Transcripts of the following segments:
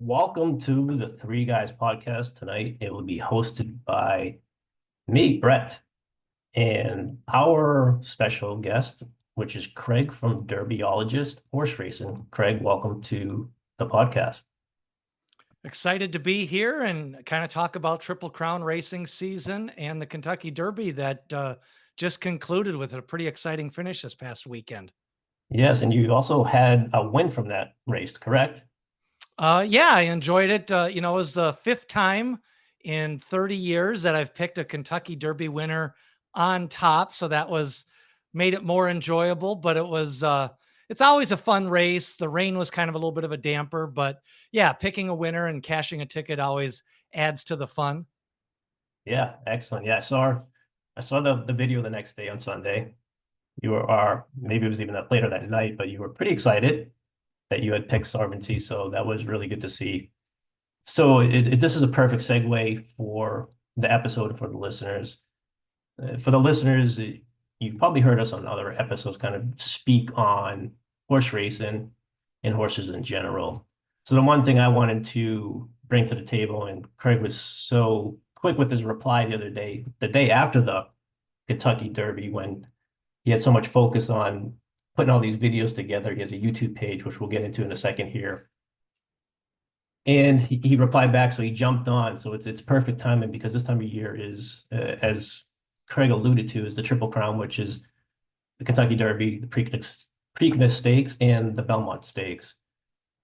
Welcome to the Three Guys podcast. Tonight, it will be hosted by me, Brett, and our special guest, which is Craig from Derbyologist Horse Racing. Craig, welcome to the podcast. Excited to be here and kind of talk about Triple Crown racing season and the Kentucky Derby that just concluded with a pretty exciting finish this past weekend. Yes, and you also had a win from that race, correct? Yeah, I enjoyed it. It was the fifth time in 30 years that I've picked a Kentucky Derby winner on top. So that was made it more enjoyable, but it's always a fun race. The rain was kind of a little bit of a damper, but yeah, picking a winner and cashing a ticket always adds to the fun. Yeah, excellent. Yeah, I saw the video the next day on Sunday. You were, or maybe it was even later that night, but you were pretty excited that you had picked Sarbenty, so that was really good to see. So this is a perfect segue for the episode for the listeners. For the listeners, you've probably heard us on other episodes kind of speak on horse racing and horses in general. So the one thing I wanted to bring to the table, and Craig was so quick with his reply the other day, the day after the Kentucky Derby, when he had so much focus on putting all these videos together. He has a YouTube page, which we'll get into in a second here. And he replied back, so he jumped on. So it's perfect timing because this time of year is, as Craig alluded to, is the Triple Crown, which is the Kentucky Derby, the Preakness Stakes, and the Belmont Stakes.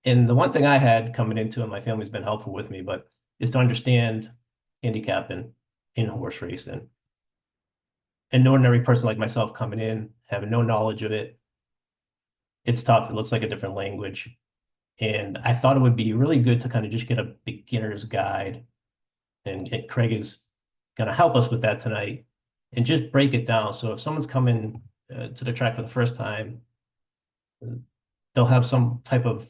And the one thing I had coming into it, my family's been helpful with me, but is to understand handicapping in horse racing. An ordinary person like myself coming in, having no knowledge of it, it's tough. It looks like a different language. And I thought it would be really good to kind of just get a beginner's guide. And Craig is going to help us with that tonight and just break it down. So if someone's coming to the track for the first time, they'll have some type of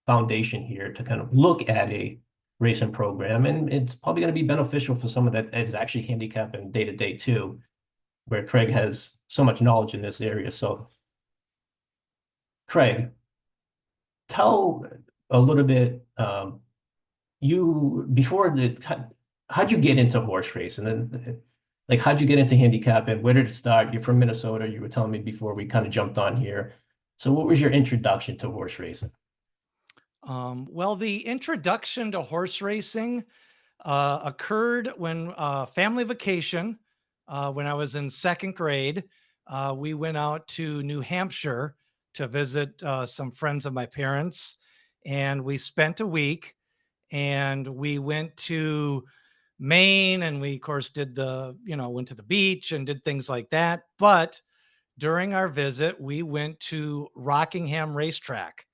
foundation here to kind of look at a racing program. And it's probably going to be beneficial for someone that is actually handicapping day to day too, where Craig has so much knowledge in this area. So Craig, tell a little bit, you before how'd you get into horse racing? And like, how'd you get into handicapping? Where did it start? You're from Minnesota. You were telling me before we kind of jumped on here. So what was your introduction to horse racing? Well, the introduction to horse racing occurred when family vacation, when I was in second grade. We went out to New Hampshire to visit some friends of my parents, and we spent a week. And we went to Maine, and we, of course, went to the beach and did things like that. But during our visit, we went to Rockingham Racetrack,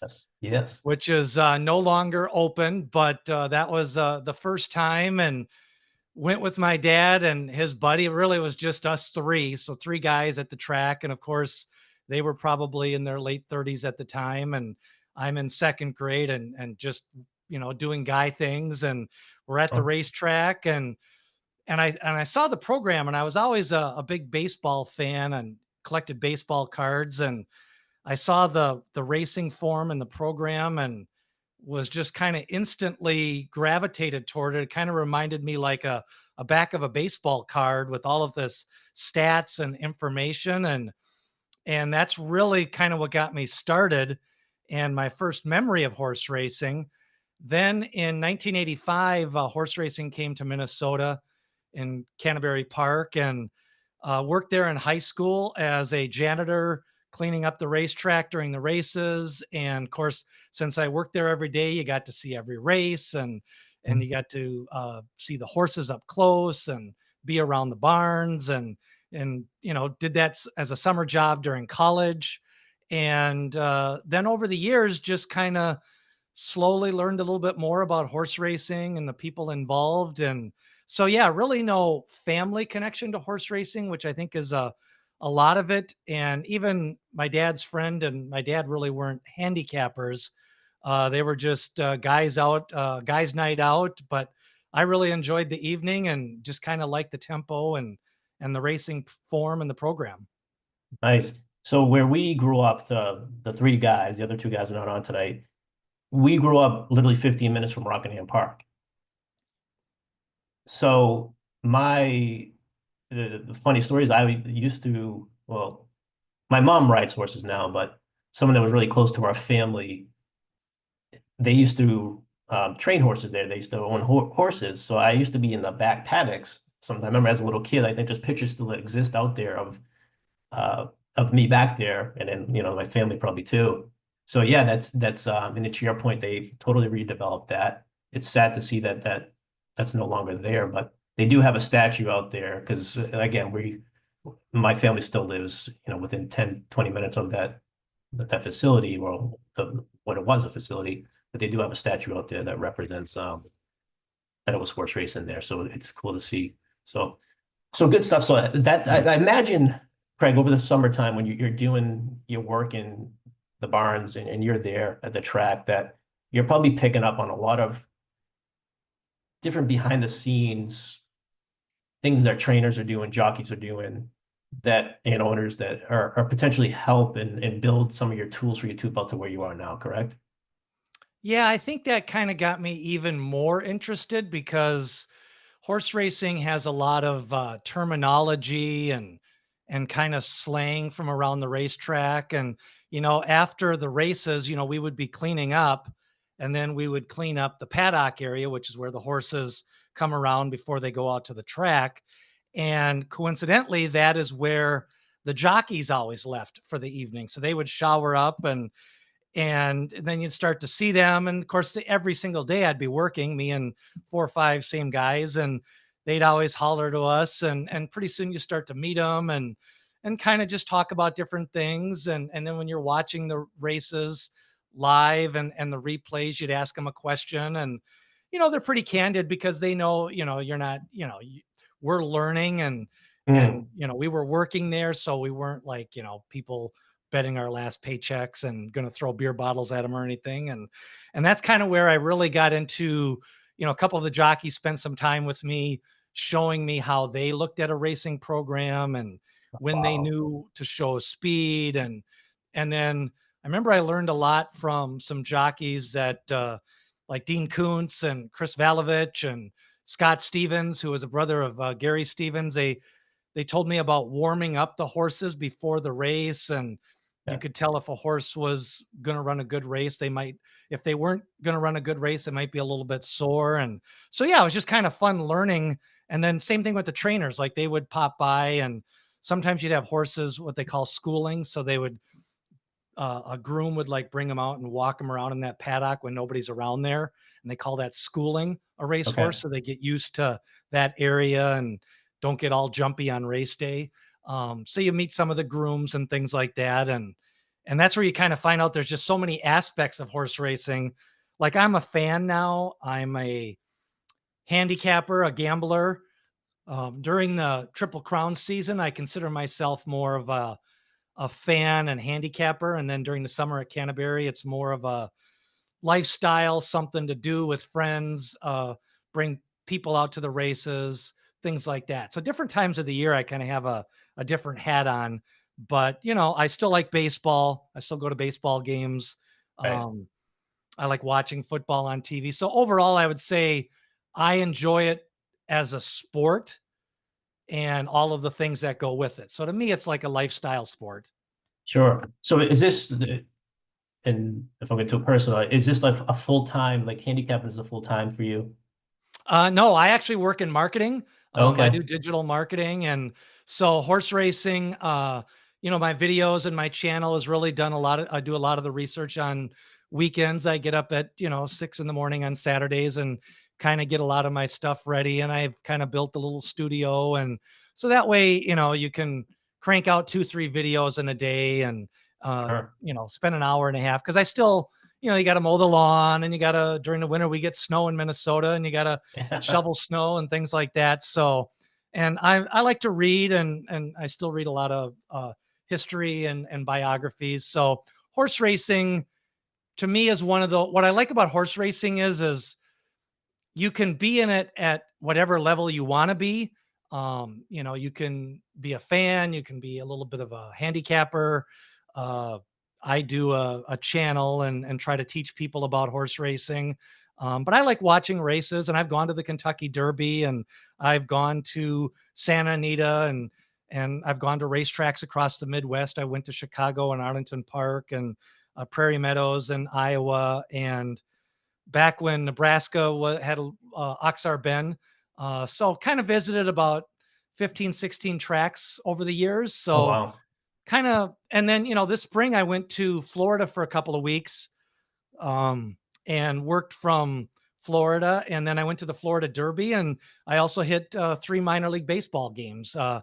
Yes. Yes. which is no longer open, but that was the first time, and went with my dad and his buddy. It really was just us three. So three guys at the track. And of course, they were probably in their late 30s at the time. And I'm in second grade and just, doing guy things. And we're at the Oh, racetrack, and I saw the program, and I was always a big baseball fan and collected baseball cards. And I saw the racing form and the program, and was just kind of instantly gravitated toward it. It kind of reminded me like a back of a baseball card with all of this stats and information. And that's really kind of what got me started and my first memory of horse racing. Then in 1985, horse racing came to Minnesota in Canterbury Park, and worked there in high school as a janitor, cleaning up the racetrack during the races. And of course, since I worked there every day, you got to see every race, and you got to see the horses up close and be around the barns, and did that as a summer job during college. And then over the years, just kind of slowly learned a little bit more about horse racing and the people involved. And so, yeah, really no family connection to horse racing, which I think is a lot of it. And even my dad's friend and my dad really weren't handicappers. They were just guys out, guys' night out. But I really enjoyed the evening and just kind of liked the tempo and the racing form and the program. nice. So where we grew up, the three guys, the other two guys are not on tonight. we grew up literally 15 minutes from Rockingham Park. So my the funny story is I used to, well, my mom rides horses now, but someone that was really close to our family, they used to train horses there. They used to own horses. So I used to be in the back paddocks. Sometimes I remember as a little kid, I think there's pictures still exist out there uh, of me back there, and then my family probably too. So yeah, that's and to your point, they've totally redeveloped that. It's sad to see that's no longer there, but they do have a statue out there because again, my family still lives within 10, 20 minutes of that facility, well, what it was a facility, but they do have a statue out there that represents that it was horse racing there. So it's cool to see. So good stuff. So that I imagine, Craig, over the summertime when you're doing your work in the barns and you're there at the track, that you're probably picking up on a lot of different behind the scenes things that trainers are doing, jockeys are doing, that and owners that are potentially help and build some of your tools for your tool belt to where you are now, correct? Yeah, I think that kind of got me even more interested because horse racing has a lot of terminology and kind of slang from around the racetrack. And after the races, we would be cleaning up, and then we would clean up the paddock area, which is where the horses come around before they go out to the track. And coincidentally, that is where the jockeys always left for the evening. So they would shower up, and then you'd start to see them. And of course, every single day I'd be working, me and 4 or 5 same guys, and they'd always holler to us. And pretty soon you start to meet them and kind of just talk about different things. And then when you're watching the races live and the replays, you'd ask them a question. And they're pretty candid because they know, you're not, we're learning. And Mm, we were working there, so we weren't like, people betting our last paychecks and going to throw beer bottles at them or anything. And that's kind of where I really got into, a couple of the jockeys spent some time with me showing me how they looked at a racing program and when they wow. knew to show speed. And then I remember I learned a lot from some jockeys that like Dean Koontz and Chris Valovich and Scott Stevens, who was a brother of Gary Stevens. They told me about warming up the horses before the race, and you Yeah, could tell if a horse was going to run a good race. They might, if they weren't going to run a good race, it might be a little bit sore. And so, yeah, it was just kind of fun learning. And then same thing with the trainers, like they would pop by, and sometimes you'd have horses, what they call schooling. So they would, a groom would like bring them out and walk them around in that paddock when nobody's around there. And they call that schooling a racehorse. okay, So they get used to that area and don't get all jumpy on race day. So you meet some of the grooms and things like that. And that's where you kind of find out there's just so many aspects of horse racing. Like I'm a fan now. I'm a handicapper, a gambler. During the Triple Crown season, I consider myself more of a fan and handicapper. And then during the summer at Canterbury, it's more of a lifestyle, something to do with friends, bring people out to the races, things like that. So different times of the year, I kind of have a different hat on, but I still like baseball. I still go to baseball games. right. Um, I like watching football on TV. So overall, I would say I enjoy it as a sport and all of the things that go with it. So to me, it's like a lifestyle sport. Sure. So is this, and if I get too personal, is this like a full-time, like handicapping is a full-time for you? No, I actually work in marketing. I Okay. do digital marketing, and so horse racing. My videos and my channel has really done a lot of. I do a lot of the research on weekends. I get up at 6 in the morning on Saturdays and kind of get a lot of my stuff ready. And I've kind of built a little studio, and so that way you can crank out 2, 3 videos in a day, and Sure. spend an hour and a half because I still you got to mow the lawn, and you got to, during the winter, we get snow in Minnesota, and you got to shovel snow and things like that. So, and I like to read, and I still read a lot of history and biographies. So horse racing to me is one of the, what I like about horse racing is you can be in it at whatever level you want to be. You can be a fan, you can be a little bit of a handicapper. Uh, I do a channel and try to teach people about horse racing. But I like watching races, and I've gone to the Kentucky Derby, and I've gone to Santa Anita, and I've gone to racetracks across the Midwest. I went to Chicago and Arlington Park and Prairie Meadows and Iowa, and back when Nebraska had Oxar Bend. So kind of visited about 15, 16 tracks over the years. Oh, So wow. kind of, and then, this spring I went to Florida for a couple of weeks, um, and worked from Florida. And then I went to the Florida Derby, and I also hit 3 minor league baseball games, Oh,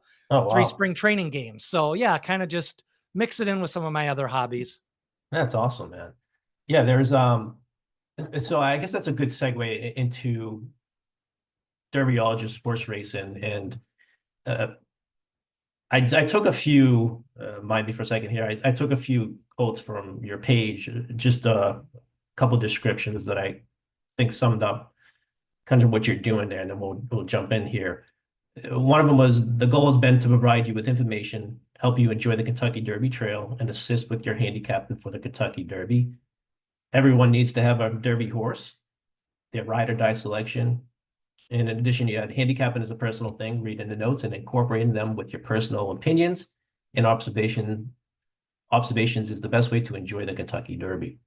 three wow. spring training games. So yeah, kind of just mix it in with some of my other hobbies. That's awesome, man. Yeah, there's so I guess that's a good segue into Derbyologist horse racing. And uh, I took a few, mind me for a second here. I took a few quotes from your page, just a couple descriptions that I think summed up kind of what you're doing there, and then we'll jump in here. One of them was the goal has been to provide you with information, help you enjoy the Kentucky Derby Trail, and assist with your handicapping for the Kentucky Derby. Everyone needs to have a Derby horse, their ride or die selection. And in addition, you had handicapping as a personal thing, reading the notes and incorporating them with your personal opinions and observations is the best way to enjoy the Kentucky Derby.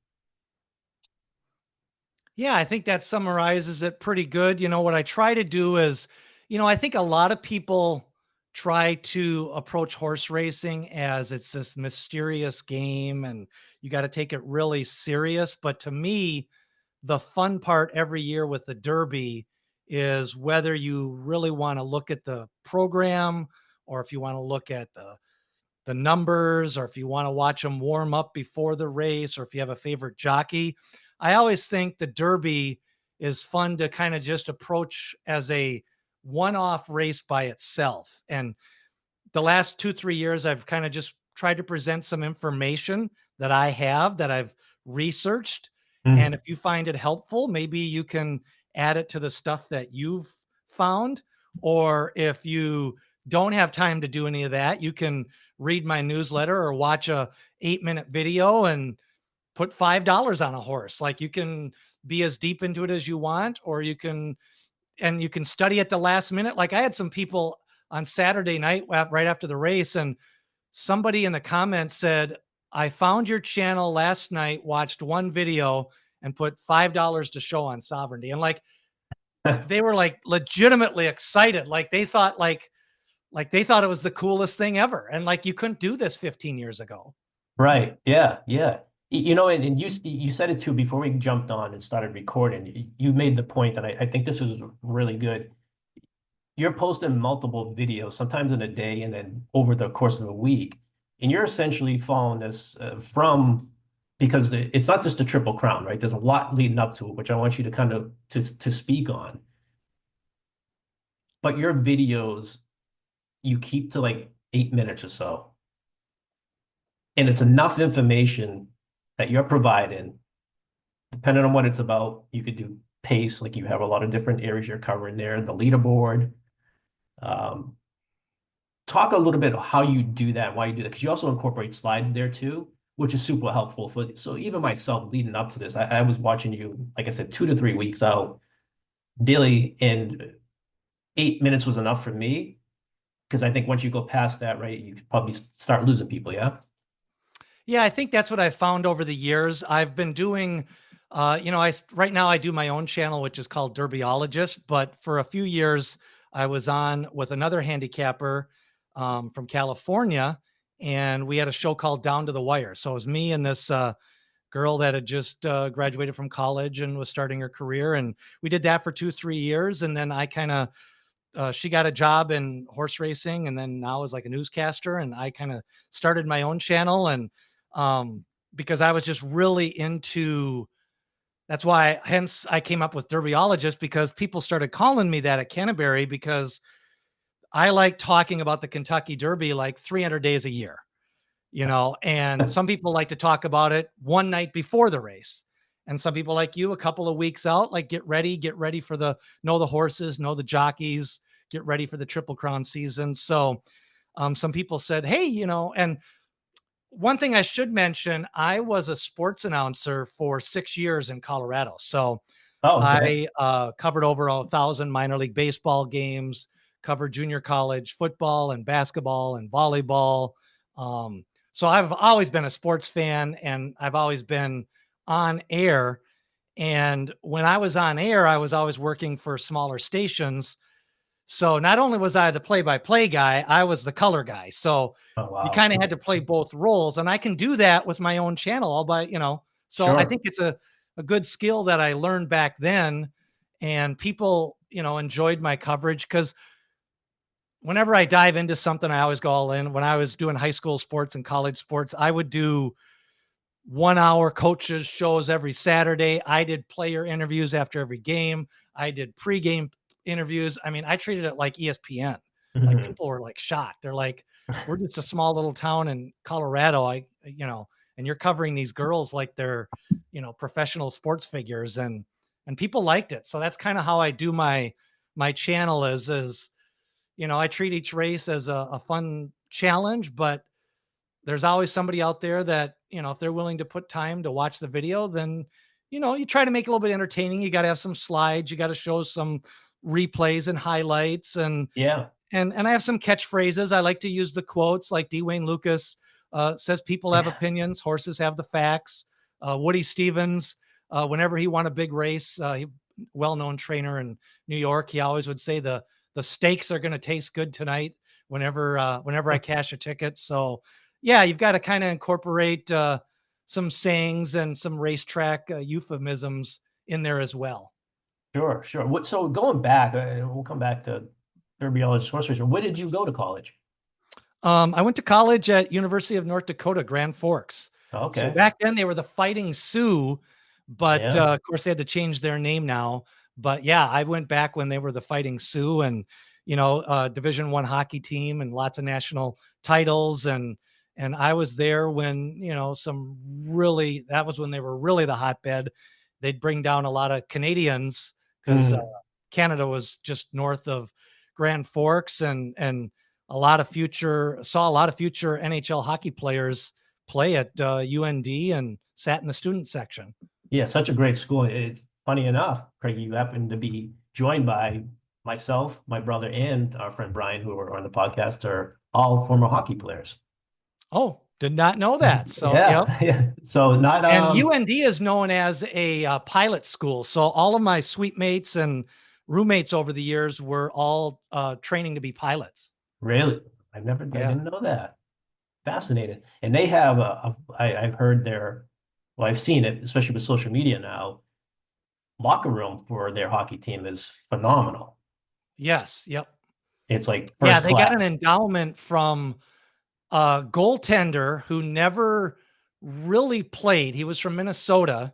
Yeah, I think that summarizes it pretty good. What I try to do is, I think a lot of people try to approach horse racing as it's this mysterious game and you got to take it really serious. But to me, the fun part every year with the Derby is whether you really want to look at the program, or if you want to look at the numbers, or if you want to watch them warm up before the race, or if you have a favorite jockey. I always think the Derby is fun to kind of just approach as a one-off race by itself. And the last 2, 3 years, I've kind of just tried to present some information that I have that I've researched. And Mm. if you find it helpful, maybe you can add it to the stuff that you've found. Or if you don't have time to do any of that, you can read my newsletter or watch a 8-minute video and put $5 on a horse. Like, you can be as deep into it as you want, or you can study at the last minute. Like, I had some people on Saturday night right after the race, and somebody in the comments said, I found your channel last night, watched one video, and put $5 to show on sovereignty. And like, they were like legitimately excited. Like they thought it was the coolest thing ever. And like, you couldn't do this 15 years ago. Right. Yeah. Yeah. And you said it too before we jumped on and started recording. You made the point, and I think this is really good. You're posting multiple videos, sometimes in a day and then over the course of a week. And you're essentially following this because it's not just a Triple Crown, right? There's a lot leading up to it, which I want you to kind of to speak on. But your videos, you keep to like 8 minutes or so. And it's enough information that you're providing, depending on what it's about. You could do pace, like you have a lot of different areas you're covering there, the leaderboard. Um, Talk a little bit how you do that, why you do that, because you also incorporate slides there too, which is super helpful for. So even myself leading up to this, I was watching you, like I said, 2 to 3 weeks out daily, and 8 minutes was enough for me because I think once you go past that, right, you could probably start losing people. Yeah. Yeah, I think that's what I've found over the years. I've been doing, right now I do my own channel, which is called Derbyologist. But for a few years, I was on with another handicapper from California, and we had a show called Down to the Wire. So it was me and this girl that had just graduated from college and was starting her career, and we did that for 2, 3 years, and then I kind of she got a job in horse racing, and then now is like a newscaster, and I kind of started my own channel. And um because I was just really into, that's why, hence I came up with Derbyologist, because people started calling me that at Canterbury, because I like talking about the Kentucky Derby like 300 days a year, and some people like to talk about it one night before the race. And some people like you, a couple of weeks out, like get ready for know the horses, know the jockeys, get ready for the Triple Crown season. So some people said, hey, and one thing I should mention, I was a sports announcer for 6 years in Colorado. So Oh, okay. I covered over 1,000 minor league baseball games, covered junior college football and basketball and volleyball. So I've always been a sports fan, and I've always been on air. And when I was on air, I was always working for smaller stations. So not only was I the play-by-play guy, I was the color guy. So Oh, you wow. kind of had to play both roles, and I can do that with my own channel all by, So I Sure. think it's a good skill that I learned back then, and people, enjoyed my coverage because whenever I dive into something, I always go all in. When I was doing high school sports and college sports, I would do 1 hour coaches shows every Saturday. I did player interviews after every game. I did pregame interviews. I mean, I treated it like ESPN. Like Mhm. people were like shocked. They're like, we're just a small little town in Colorado. And you're covering these girls like they're, professional sports figures, and people liked it. So that's kind of how I do my channel is, I treat each race as a fun challenge, but there's always somebody out there that, if they're willing to put time to watch the video, then, you try to make it a little bit entertaining. You got to have some slides, you got to show some replays and highlights, Yeah. and I have some catchphrases. I like to use the quotes like D. Wayne Lucas says, people have opinions, horses have the facts. Woody Stevens, whenever he won a big race, well-known trainer in New York, he always would say the steaks are going to taste good tonight whenever I cash a ticket. So yeah, you've got to kind of incorporate some sayings and some racetrack euphemisms in there as well. Sure, sure. So going back, we'll come back to Derbyologist horse racing. Where did you go to college? I went to college at University of North Dakota, Grand Forks. So Okay. back then they were the Fighting Sioux, but Yeah. of course they had to change their name now. But yeah, I went back when they were the Fighting Sioux, and Division I hockey team and lots of national titles, and I was there when that was when they were really the hotbed. They'd bring down a lot of Canadians because Mhm. Canada was just north of Grand Forks, and saw a lot of future NHL hockey players play at UND and sat in the student section. Yeah, such a great school. It's funny enough, Craig, you happen to be joined by myself, my brother, and our friend Brian, who are on the podcast, are all former hockey players. Oh, did not know that. So, Yeah, yep. yeah. So not And UND is known as a pilot school. So all of my suite mates and roommates over the years were all training to be pilots. really. I Yeah. didn't know that. Fascinating. And they have I've heard their, well, I've seen it, especially with social media now. Locker room for their hockey team is phenomenal. Yes. Yep. It's like Yeah. first They got an class. endowment from a goaltender who never really played. He was from Minnesota.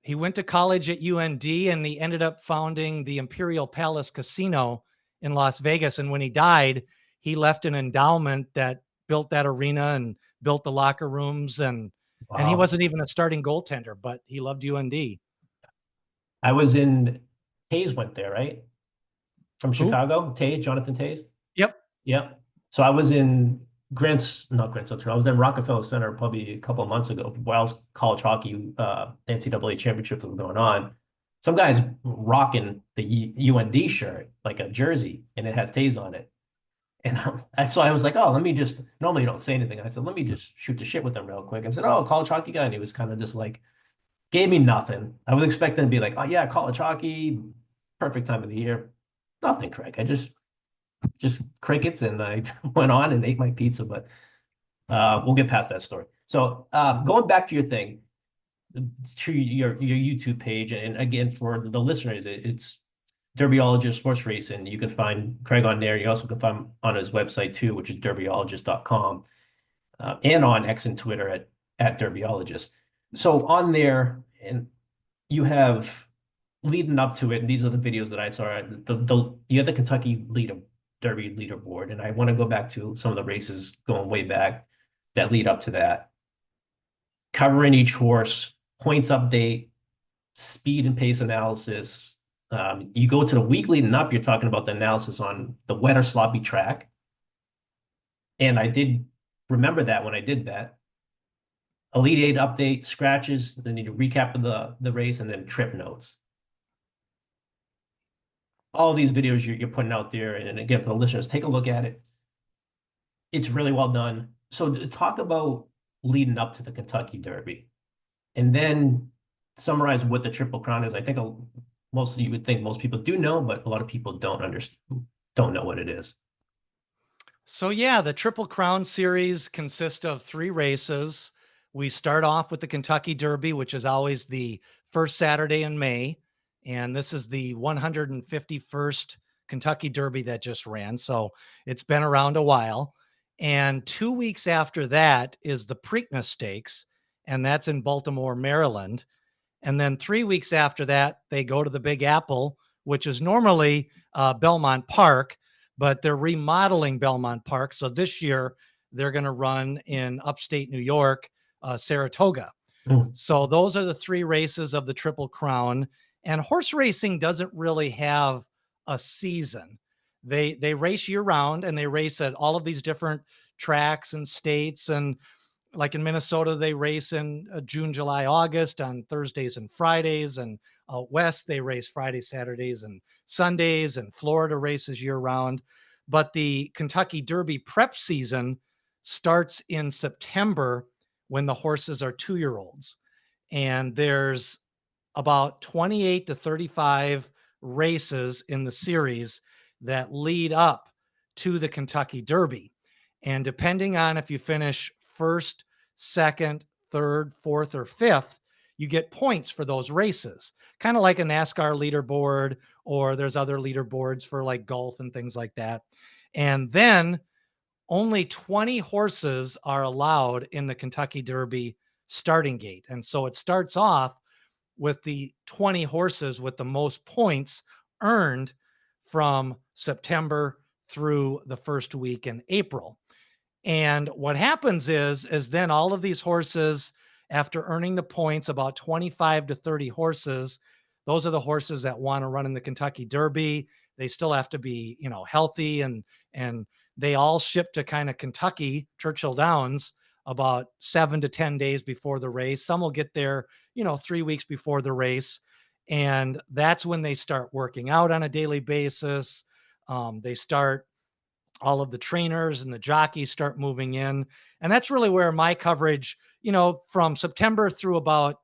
He went to college at UND, and he ended up founding the Imperial Palace Casino in Las Vegas. And when he died, he left an endowment that built that arena and built the locker rooms. And he Wow. wasn't even a starting goaltender, but he loved UND. I was in Tays went there, right? From Who? Chicago, Tays, Jonathan Tays. Yep. Yep. So I was in not Grants Central. I was in Rockefeller Center probably a couple of months ago while college hockey NCAA championship was going on. Some guys rocking the UND shirt, like a jersey, and it had Tays on it. And I was like, oh, let me just, normally you don't say anything. I said, let me just shoot the shit with them real quick. I said, oh, college hockey guy. And he was kind of just like, gave me nothing. I was expecting to be like, oh yeah, college hockey, perfect time of the year. Nothing, Craig. I just crickets, and I went on and ate my pizza, but we'll get past that story. So going back to your thing, to your YouTube page, and again for the listeners, it's Derbyologist Horse Racing. You can find Craig on there. You also can find on his website too, which is derbyologist.com, and on X and Twitter at Derbyologist. So on there, and you have leading up to it, and these are the videos that I saw. You had the Kentucky Derby leaderboard, and I want to go back to some of the races going way back that lead up to that, covering each horse, points update, speed and pace analysis. You go to the week leading up, you're talking about the analysis on the wet or sloppy track. And I did remember that when I did that. Elite Eight update, scratches, then you recap of the race, and then trip notes. All these videos you're putting out there, and again, for the listeners, take a look at it. It's really well done. So talk about leading up to the Kentucky Derby, and then summarize what the Triple Crown is. I think most you would think most people do know, but a lot of people don't understand, don't know what it is. So yeah, the Triple Crown series consists of 3 races. We start off with the Kentucky Derby, which is always the first Saturday in May, and this is the 151st Kentucky Derby that just ran. So it's been around a while. And 2 weeks after that is the Preakness Stakes, and that's in Baltimore, Maryland. And then 3 weeks after that, they go to the Big Apple, which is normally Belmont Park, but they're remodeling Belmont Park. So this year, they're going to run in upstate New York, Saratoga. Mm. So those are the 3 races of the Triple Crown. And horse racing doesn't really have a season. They race year round, and they race at all of these different tracks and states. And like in Minnesota, they race in June, July, August on Thursdays and Fridays. And out west, they race Fridays, Saturdays, and Sundays. And Florida races year round. But the Kentucky Derby prep season starts in September when the horses are 2-year-olds. And there's about 28 to 35 races in the series that lead up to the Kentucky Derby. And depending on if you finish first, second, third, fourth, or fifth, you get points for those races, kind of like a NASCAR leaderboard, or there's other leaderboards for like golf and things like that. And then only 20 horses are allowed in the Kentucky Derby starting gate. And so it starts off with the 20 horses with the most points earned from September through the first week in April. And what happens is then all of these horses, after earning the points, about 25 to 30 horses, those are the horses that want to run in the Kentucky Derby. They still have to be, healthy, and they all ship to kind of Kentucky, Churchill Downs, about 7 to 10 days before the race. Some will get there, 3 weeks before the race. And that's when they start working out on a daily basis. They start all of the trainers and the jockeys start moving in. And that's really where my coverage, from September through about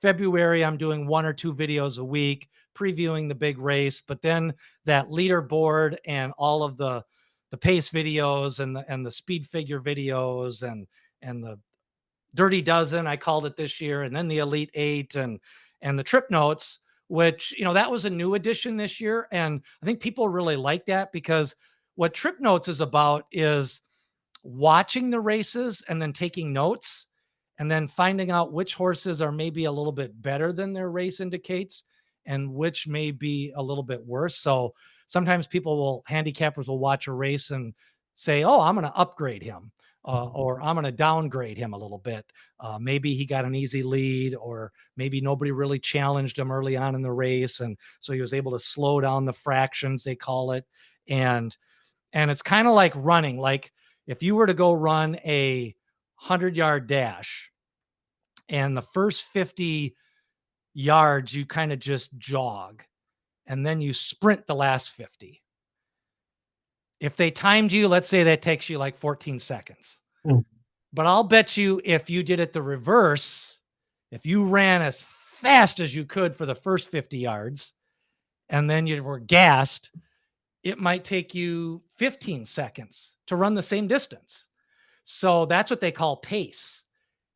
February, I'm doing 1 or 2 videos a week previewing the big race. But then that leaderboard and all of the pace videos and the speed figure videos and the Dirty Dozen, I called it this year, and then the Elite Eight and the trip notes, which, that was a new addition this year. And I think people really like that, because what trip notes is about is watching the races and then taking notes and then finding out which horses are maybe a little bit better than their race indicates and which may be a little bit worse. So sometimes handicappers will watch a race and say, oh, I'm going to upgrade him. Or I'm going to downgrade him a little bit. Maybe he got an easy lead, or maybe nobody really challenged him early on in the race. And so he was able to slow down the fractions, they call it. And it's kind of like running. Like if you were to go run a 100-yard dash, and the first 50 yards, you kind of just jog, and then you sprint the last 50. If they timed you, let's say that takes you like 14 seconds. Mm. But I'll bet you if you did it the reverse, if you ran as fast as you could for the first 50 yards and then you were gassed, it might take you 15 seconds to run the same distance. So that's what they call pace.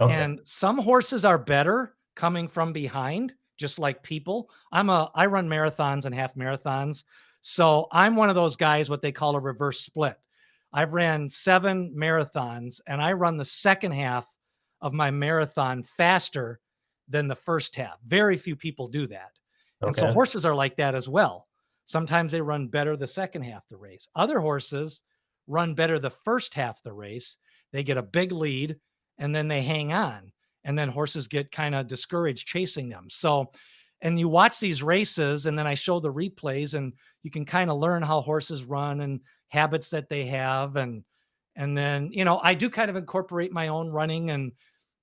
Okay. And some horses are better coming from behind, just like people. I run marathons and half marathons. So I'm one of those guys, what they call a reverse split. I've ran 7 marathons, and I run the second half of my marathon faster than the first half. Very few people do that. And so Okay. horses are like that as well. Sometimes they run better the second half of the race. Other horses run better the first half of the race. They get a big lead and then they hang on. And then horses get kind of discouraged chasing them. So, and you watch these races, and then I show the replays, and you can kind of learn how horses run and habits that they have. And then, I do kind of incorporate my own running, and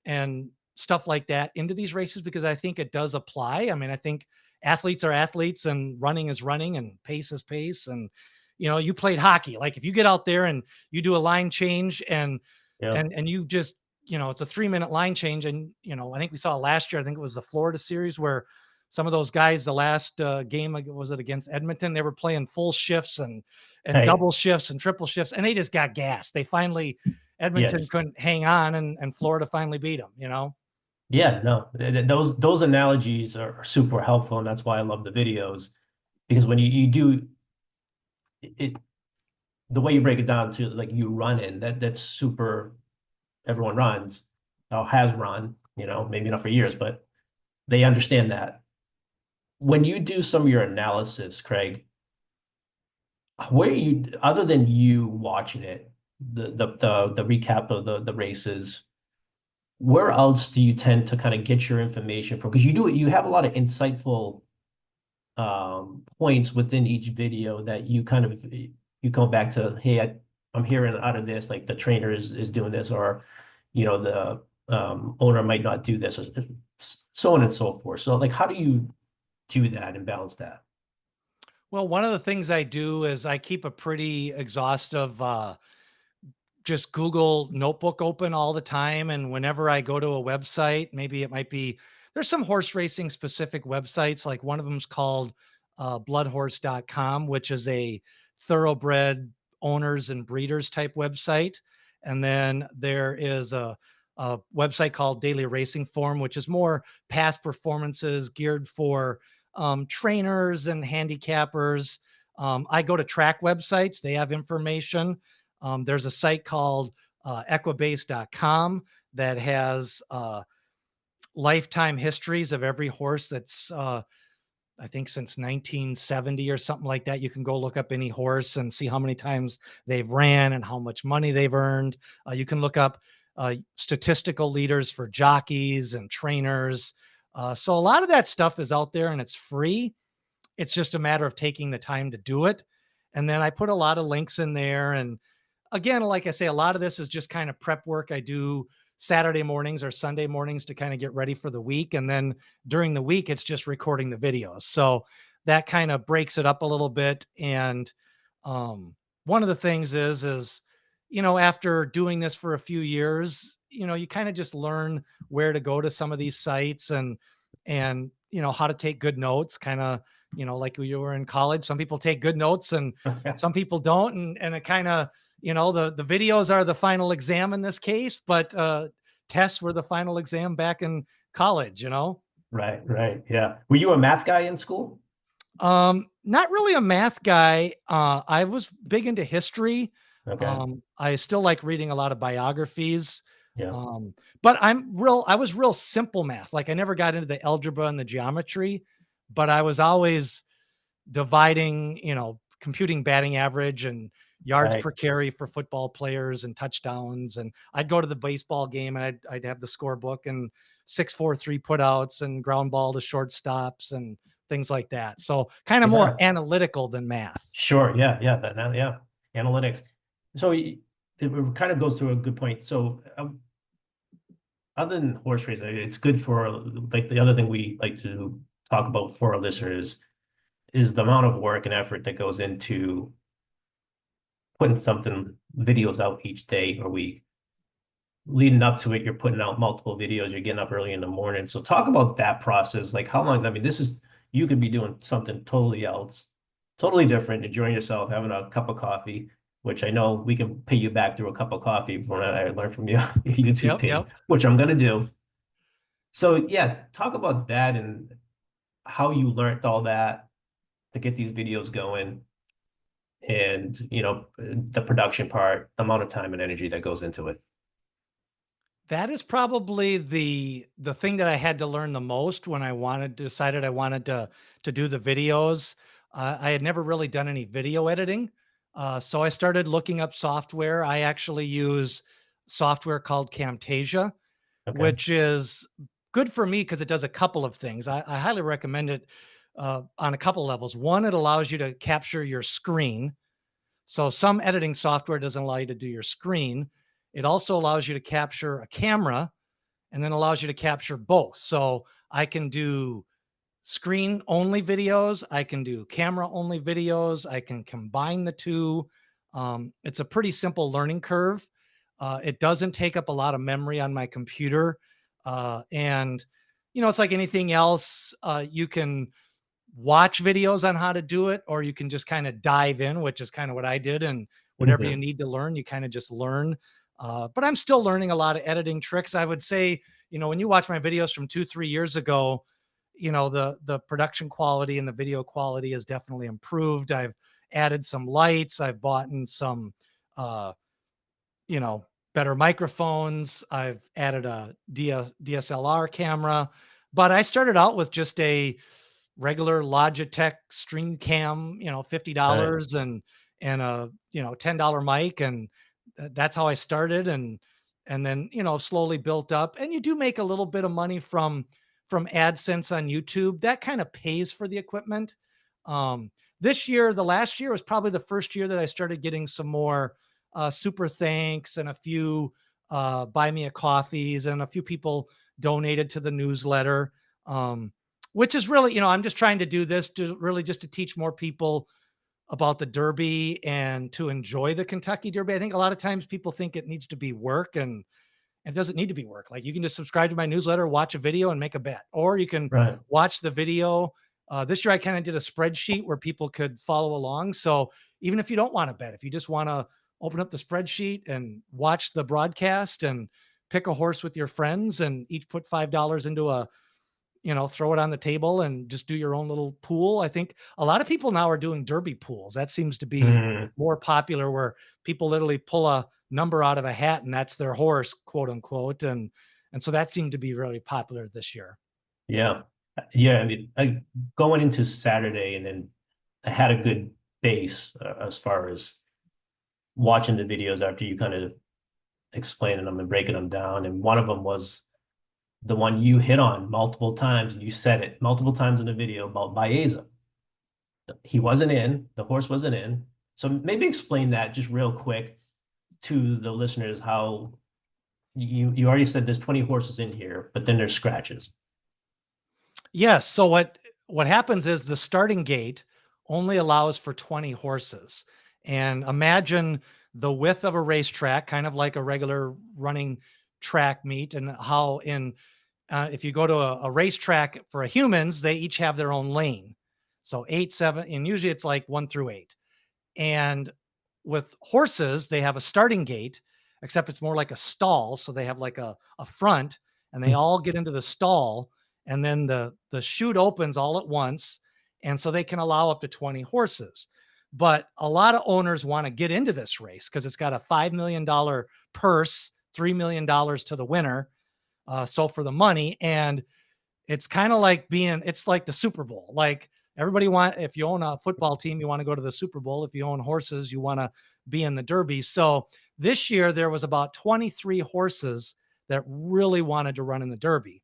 and stuff like that into these races because I think it does apply. I mean, I think athletes are athletes and running is running and pace is pace. And, you played hockey. Like if you get out there and you do a line change Yeah. and you just, it's a 3-minute line change. And, I think we saw last year, I think it was the Florida series where some of those guys, the last game, like, was it against Edmonton? They were playing full shifts and Hey, double shifts and triple shifts, and they just got gassed. They finally, yeah, Edmonton just couldn't hang on, and Florida finally beat them. yeah, no, those analogies are super helpful, and that's why I love the videos because when you do it, the way you break it down to like you run in that's super. Everyone runs, or has run, maybe not for years, but they understand that. When you do some of your analysis, Craig, where you other than you watching it, the recap of the races, where else do you tend to kind of get your information from? Because you have a lot of insightful points within each video that you kind of you go back to, hey, I'm hearing out of this, like the trainer is doing this, or the owner might not do this, or so on and so forth. So like, how do you do that and balance that? Well, one of the things I do is I keep a pretty exhaustive just Google notebook open all the time. And whenever I go to a website, maybe it might be, there's some horse racing specific websites. Like one of them is called bloodhorse.com, which is a thoroughbred owners and breeders type website. And then there is a website called Daily Racing Form, which is more past performances geared for trainers and handicappers. I go to track websites, they have information. There's a site called equibase.com that has lifetime histories of every horse that's, I think, since 1970 or something like that. You can go look up any horse and see how many times they've ran and how much money they've earned. You can look up statistical leaders for jockeys and trainers. So a lot of that stuff is out there and it's free. It's just a matter of taking the time to do it. And then I put a lot of links in there. And again, like I say, a lot of this is just kind of prep work I do Saturday mornings or Sunday mornings to kind of get ready for the week. And then during the week, it's just recording the videos. So that kind of breaks it up a little bit. And one of the things is, after doing this for a few years, you kind of just learn where to go to some of these sites and, how to take good notes, kind of, like you were in college. Some people take good notes and some people don't. And it kind of, the videos are the final exam in this case, but tests were the final exam back in college. Right, right, yeah. Were you a math guy in school? Not really a math guy. I was big into history. Okay, I still like reading a lot of biographies. yeah, Um, but I was real simple math. Like I never got into the algebra and the geometry, but I was always dividing, computing batting average and yards right. per carry for football players and touchdowns. And I'd go to the baseball game and I'd have the scorebook and 6-4-3 putouts and ground ball to shortstops and things like that. So kind of more Yeah, analytical than math. sure. Yeah, yeah, yeah. Analytics. So it kind of goes to a good point. So other than horse racing, it's good for like the other thing we like to talk about for our listeners is the amount of work and effort that goes into putting something videos out each day or week. Leading up to it, you're putting out multiple videos, you're getting up early in the morning. So talk about that process. Like how long, I mean, this is you could be doing something totally else, totally different, enjoying yourself, having a cup of coffee, which I know we can pay you back through a cup of coffee from what I learned from you, your YouTube Yep. page, Yep. which I'm gonna do. So yeah, talk about that and how you learned all that to get these videos going and the production part, the amount of time and energy that goes into it. That is probably the thing that I had to learn the most when decided I wanted to do the videos. I had never really done any video editing, so I started looking up software. I actually use software called Camtasia, Okay. which is good for me because it does a couple of things. I highly recommend it on a couple levels. One, it allows you to capture your screen. So some editing software doesn't allow you to do your screen. It also allows you to capture a camera and then allows you to capture both. So I can do screen only videos. I can do camera only videos. I can combine the two. It's a pretty simple learning curve. It doesn't take up a lot of memory on my computer. And, it's like anything else. You can watch videos on how to do it, or you can just kind of dive in, which is kind of what I did. And whatever you Mhm. need to learn, you kind of just learn. But I'm still learning a lot of editing tricks. I would say, when you watch my videos from 2, 3 years ago, the production quality and the video quality has definitely improved. I've added some lights. I've bought in some, uh, you know, better microphones. I've added a DSLR camera, but I started out with just a regular Logitech stream cam, Right. $50 and a, $10 mic. And that's how I started. And then, slowly built up. And you do make a little bit of money from AdSense on YouTube. That kind of pays for the equipment. This year, the last year was probably the first year that I started getting some more super thanks and a few buy me a coffees, and a few people donated to the newsletter. Which is really, I'm just trying to do this to really just to teach more people about the Derby and to enjoy the Kentucky Derby. I think a lot of times people think it needs to be work, and it doesn't need to be work. Like, you can just subscribe to my newsletter, watch a video and make a bet, or you can Right. watch the video. This year I kind of did a spreadsheet where people could follow along. So even if you don't want to bet, if you just want to open up the spreadsheet and watch the broadcast and pick a horse with your friends and each put $5 into a, throw it on the table and just do your own little pool. I think a lot of people now are doing derby pools. That seems to be Mm, more popular, where people literally pull a number out of a hat and that's their horse, quote unquote. And so that seemed to be really popular this year. yeah. Yeah. I mean, going into Saturday, and then I had a good base as far as watching the videos after you kind of explaining them and breaking them down. And one of them was the one you hit on multiple times, and you said it multiple times in the video about Baeza. He wasn't in, the horse wasn't in. So maybe explain that just real quick to the listeners, how you already said there's 20 horses in here, but then there's scratches. Yes. So what happens is the starting gate only allows for 20 horses. And imagine the width of a racetrack, kind of like a regular running track meet, and how in if you go to a racetrack for a humans, they each have their own lane. So 8, 7, and usually it's like 1 through 8. And with horses, they have a starting gate, except it's more like a stall. So they have like a front, and they all get into the stall, and then the chute opens all at once. And so they can allow up to 20 horses. But a lot of owners want to get into this race because it's got a $5 million purse, $3 million to the winner. So for the money, and it's kind of like it's like the Super Bowl. Like, if you own a football team, you want to go to the Super Bowl. If you own horses, you want to be in the Derby. So this year there was about 23 horses that really wanted to run in the Derby.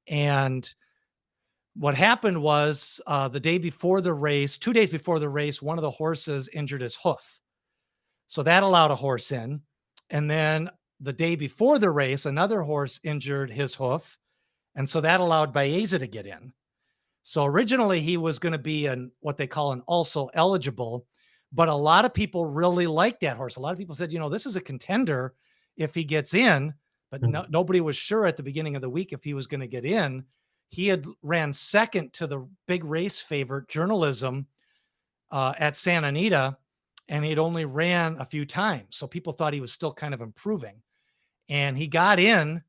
And what happened was the day before the race, 2 days before the race, one of the horses injured his hoof. So that allowed a horse in. And then the day before the race, another horse injured his hoof. And so that allowed Baeza to get in. So originally he was going to be what they call an also eligible, but a lot of people really liked that horse. A lot of people said, this is a contender if he gets in, but nobody was sure at the beginning of the week if he was going to get in. He had ran second to the big race favorite Journalism at Santa Anita, and he'd only ran a few times. So people thought he was still kind of improving. And he got in,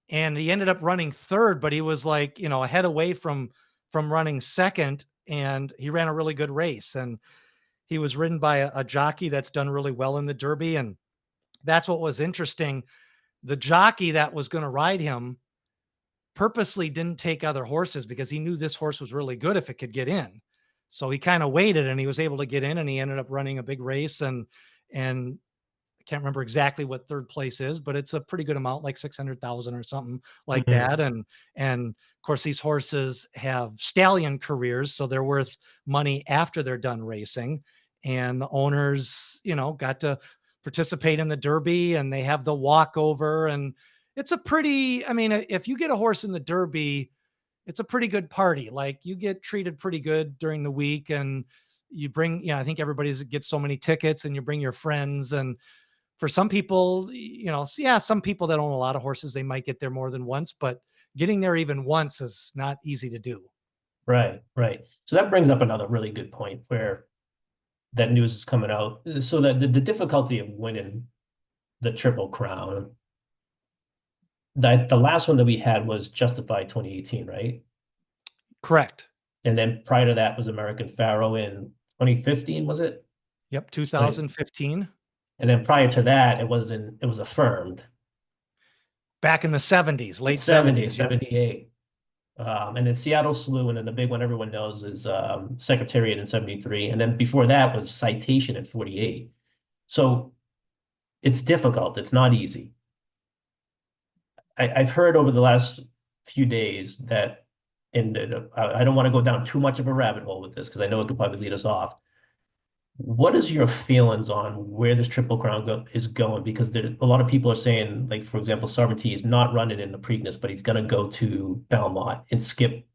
and he ended up running third, but he was like, a head away from running second, and he ran a really good race. And he was ridden by a jockey that's done really well in the Derby. And that's what was interesting. The jockey that was going to ride him purposely didn't take other horses because he knew this horse was really good if it could get in. So he kind of waited, and he was able to get in, and he ended up running a big race. And I can't remember exactly what third place is, but it's a pretty good amount, like 600,000 or something like Mhm. that. And of course, these horses have stallion careers, so they're worth money after they're done racing. And the owners, got to participate in the Derby, and they have the walkover, and it's a pretty, I mean, if you get a horse in the Derby, it's a pretty good party. Like you get treated pretty good during the week and you bring, I think everybody's gets so many tickets and you bring your friends. And for some people, yeah, some people that own a lot of horses, they might get there more than once, but getting there even once is not easy to do. Right, right. So that brings up another really good point where that news is coming out. So that the difficulty of winning the Triple Crown, that the last one that we had was Justified 2018, right? Correct. And then prior to that was American Pharaoh in 2015, was it? Yep. Right. 2015. And then prior to that, it was affirmed Back in the 70s, in late 70s, 70s. Yep. 78. And then Seattle Slew, and then the big one everyone knows is Secretariat in 73. And then before that was Citation in 48. So it's difficult. It's not easy. I've heard over the last few days that, and I don't want to go down too much of a rabbit hole with this because I know it could probably lead us off. What is your feelings on where this Triple Crown is going? Because a lot of people are saying, like, for example, Sarvati is not running in the Preakness, but he's going to go to Belmont and skip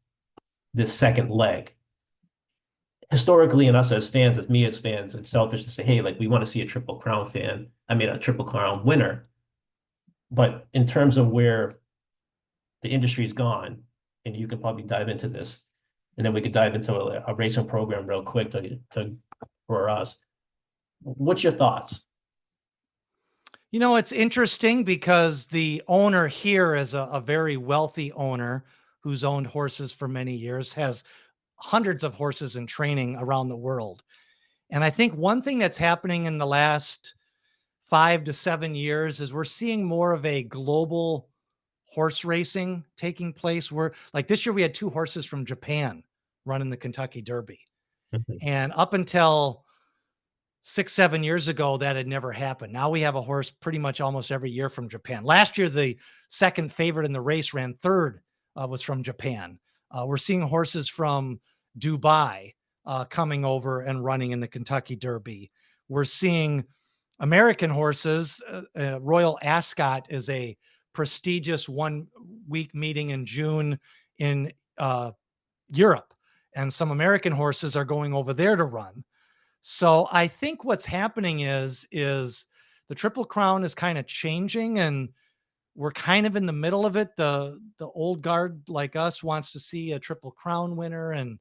this second leg. Historically, and us as fans, as me as fans, it's selfish to say, hey, like, we want to see a Triple Crown fan. I mean, a Triple Crown winner. But in terms of where the industry's gone, and you can probably dive into this, and then we could dive into a racing program real quick for us. What's your thoughts? It's interesting because the owner here is a very wealthy owner who's owned horses for many years, has hundreds of horses in training around the world. And I think one thing that's happening in the last 5 to 7 years is we're seeing more of a global horse racing taking place. Where like this year, we had two horses from Japan running the Kentucky Derby. Mhm. And up until 6, 7 years ago, that had never happened. Now we have a horse pretty much almost every year from Japan. Last year, the second favorite in the race ran third, was from Japan. We're seeing horses from Dubai coming over and running in the Kentucky Derby. We're seeing American horses. Royal Ascot is a prestigious 1 week meeting in June in Europe, and some American horses are going over there to run. So I think what's happening is the Triple Crown is kind of changing and we're kind of in the middle of it. The old guard like us wants to see a Triple Crown winner and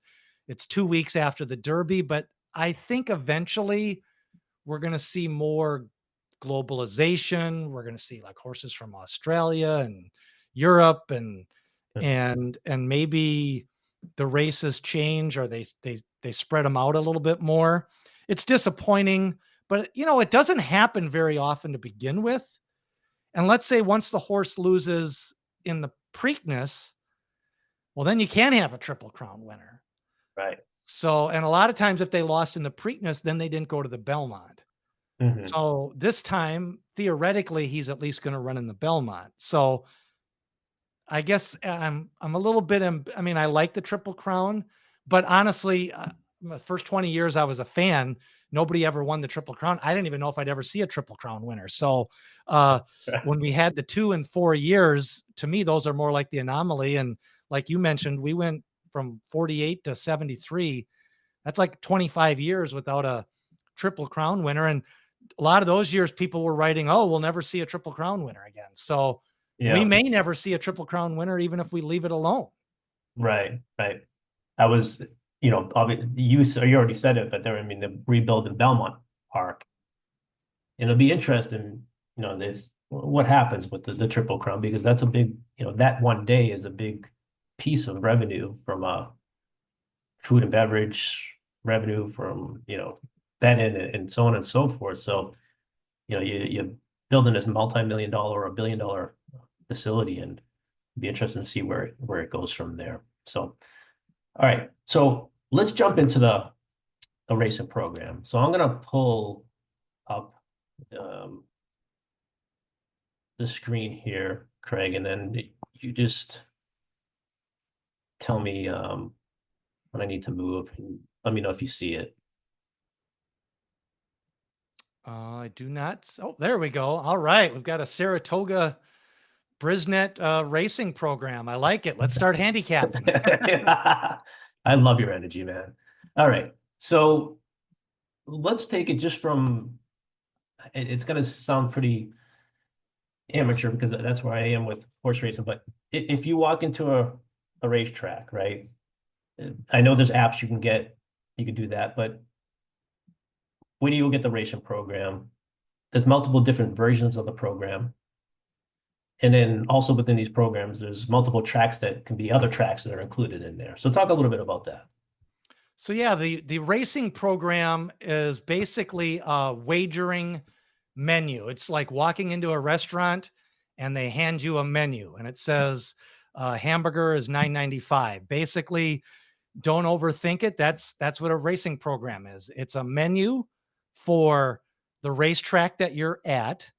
it's 2 weeks after the Derby, but I think eventually we're going to see more globalization. We're going to see like horses from Australia and Europe and maybe the races change or they spread them out a little bit more. It's disappointing, but it doesn't happen very often to begin with. And let's say once the horse loses in the Preakness, well, then you can't have a Triple Crown winner. Right. So, and a lot of times if they lost in the Preakness, then they didn't go to the Belmont. Mhm. So this time, theoretically, he's at least going to run in the Belmont. So I guess I'm a little bit. I mean, I like the Triple Crown, but honestly, the first 20 years I was a fan, nobody ever won the Triple Crown. I didn't even know if I'd ever see a Triple Crown winner. So uh, when we had the 2 and 4 years, to me, those are more like the anomaly. And like you mentioned, we went from 48 to 73. That's like 25 years without a Triple Crown winner. And a lot of those years, people were writing, "Oh, we'll never see a Triple Crown winner again." So we Yeah. may never see a Triple Crown winner, even if we leave it alone. Right. Right. I was, obviously you already said it, but there, I mean, the rebuild in Belmont Park. And it'll be interesting, this what happens with the Triple Crown because that's a big, that one day is a big piece of revenue from food and beverage revenue from, betting and so on and so forth. So, you're building this multi-million dollar or $1 billion facility and it'd be interesting to see where it goes from there. So, all right. So let's jump into the racing program. So I'm gonna pull up um, the screen here, Craig, and then you just tell me when I need to move and let me know if you see it. I do not. Oh, there we go. All right. We've got a Saratoga Brisnet racing program. I like it. Let's start handicapping. I love your energy, man. All right. So let's take it just from it's going to sound pretty amateur because that's where I am with horse racing. But if you walk into a racetrack, right? I know there's apps you can get, you can do that, but when you get the racing program, there's multiple different versions of the program. And then also within these programs, there's multiple tracks that can be other tracks that are included in there. So talk a little bit about that. So yeah, the racing program is basically a wagering menu. It's like walking into a restaurant and they hand you a menu and it says hamburger is $9.95. Basically, don't overthink it. That's what a racing program is. It's a menu for the racetrack that you're at.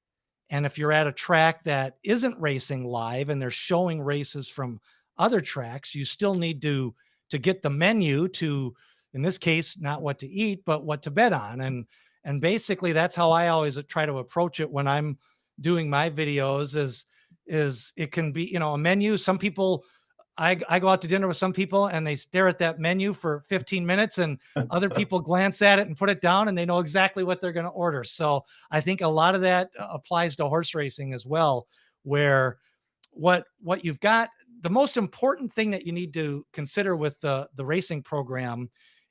And if you're at a track that isn't racing live and they're showing races from other tracks, you still need to get the menu to, in this case, not what to eat, but what to bet on. And basically that's how I always try to approach it when I'm doing my videos is it can be, a menu. Some people I go out to dinner with some people and they stare at that menu for 15 minutes and other people glance at it and put it down and they know exactly what they're going to order. So I think a lot of that applies to horse racing as well, where what you've got, the most important thing that you need to consider with the racing program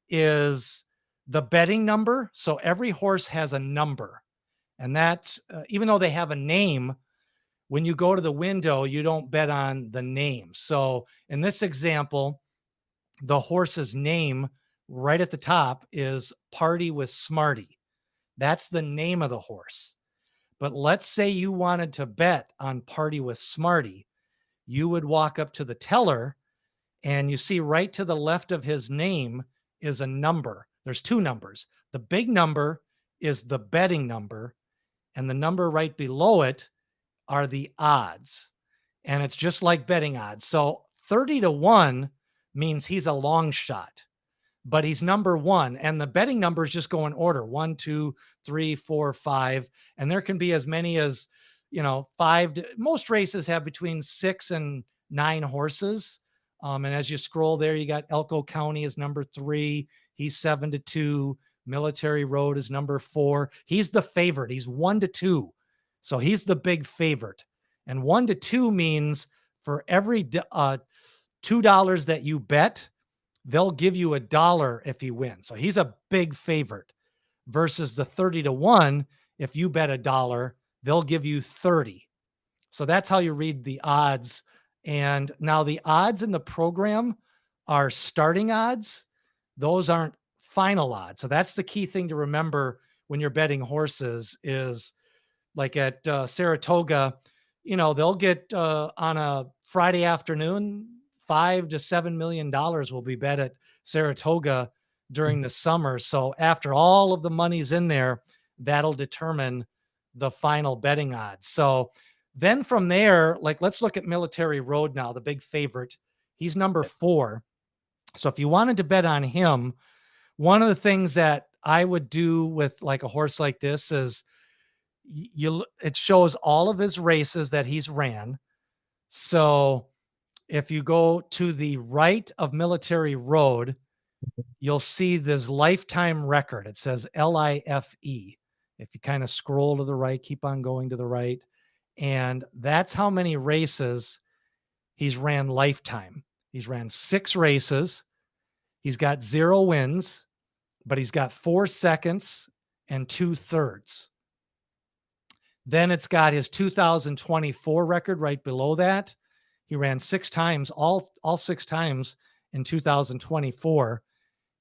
is the betting number. So every horse has a number, and that's even though they have a name, when you go to the window, you don't bet on the name. So in this example, the horse's name right at the top is Party with Smarty. That's the name of the horse. But let's say you wanted to bet on Party with Smarty. You would walk up to the teller and you see right to the left of his name is a number. There's two numbers. The big number is the betting number, and the number right below it are the odds. And it's just like betting odds. So 30-1 means he's a long shot, but he's number one. And the betting numbers just go in order: 1, 2, 3, 4, 5. And there can be as many as, five. Most races have between 6 and 9 horses. And as you scroll there, you got Elko County is number 3. He's 7-2. Military Road is number 4. He's the favorite. He's 1-2. So he's the big favorite. And 1-2 means for every $2 that you bet, they'll give you $1 if he wins. So he's a big favorite versus the 30-1. If you bet $1, they'll give you 30. So that's how you read the odds. And now the odds in the program are starting odds. Those aren't final odds. So that's the key thing to remember when you're betting horses is like at Saratoga, they'll get on a Friday afternoon, $5 to $7 million will be bet at Saratoga during the summer. So after all of the money's in there, that'll determine the final betting odds. So then from there, like let's look at Military Road now, the big favorite. He's number 4. So if you wanted to bet on him, one of the things that I would do with like a horse like this is it shows all of his races that he's ran. So if you go to the right of Military Road, you'll see this lifetime record. It says LIFE. If you kind of scroll to the right, keep on going to the right, and that's how many races he's ran lifetime. He's ran 6 races. He's got 0 wins, but he's got 4 seconds and 2/3. Then it's got his 2024 record right below that. He ran 6 times, all 6 times in 2024.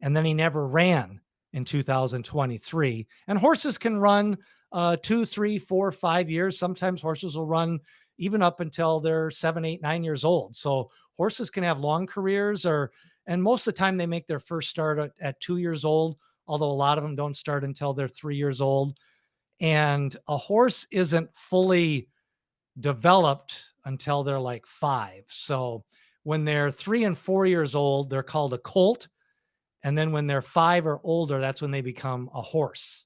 And then he never ran in 2023. And horses can run 2, 3, 4, 5 years. Sometimes horses will run even up until they're 7, 8, 9 years old. So horses can have long careers, and most of the time they make their first start at 2 years old, although a lot of them don't start until they're 3 years old. And a horse isn't fully developed until they're like 5. So when they're 3 and 4 years old, they're called a colt. And then when they're 5 or older, that's when they become a horse.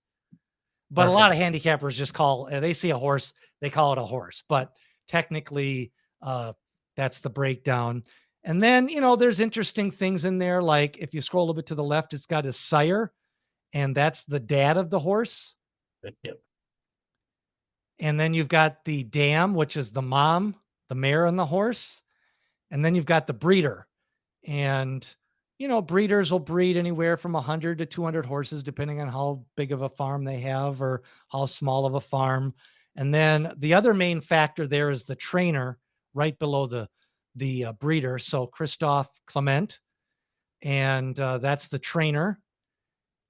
But a lot of handicappers just they see a horse, they call it a horse. But technically, that's the breakdown. And then, there's interesting things in there. Like if you scroll a bit to the left, it's got his sire, and that's the dad of the horse. Yep. And then you've got the dam, which is the mom, the mare and the horse. And then you've got the breeder. And, breeders will breed anywhere from 100 to 200 horses, depending on how big of a farm they have or how small of a farm. And then the other main factor there is the trainer right below the breeder. So Christophe Clement, and that's the trainer.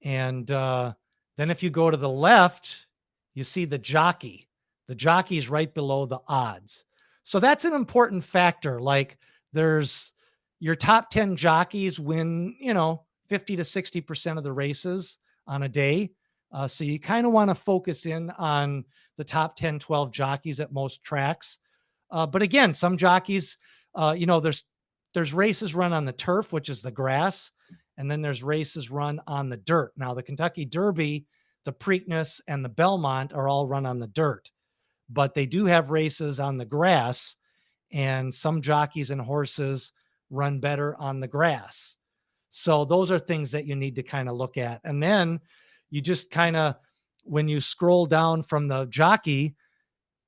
And then if you go to the left, you see the jockey. The jockey is right below the odds. So that's an important factor. Like there's your top 10 jockeys win, 50 to 60% of the races on a day. So you kind of want to focus in on the top 10, 12 jockeys at most tracks. But again, some jockeys, there's races run on the turf, which is the grass. And then there's races run on the dirt. Now, the Kentucky Derby, the Preakness, and the Belmont are all run on the dirt, but they do have races on the grass, and some jockeys and horses run better on the grass. So those are things that you need to kind of look at. And then you just kind of, when you scroll down from the jockey,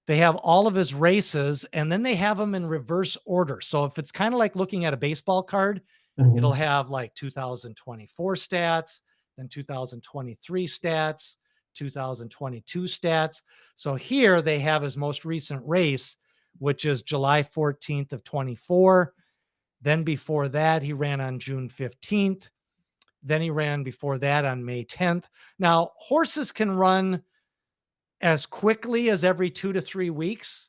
they have all of his races, and then they have them in reverse order. So if it's kind of like looking at a baseball card, it'll have like 2024 stats, then 2023 stats, 2022 stats. So here they have his most recent race, which is July 14th of 24. Then before that, he ran on June 15th. Then he ran before that on May 10th. Now, horses can run as quickly as every 2 to 3 weeks,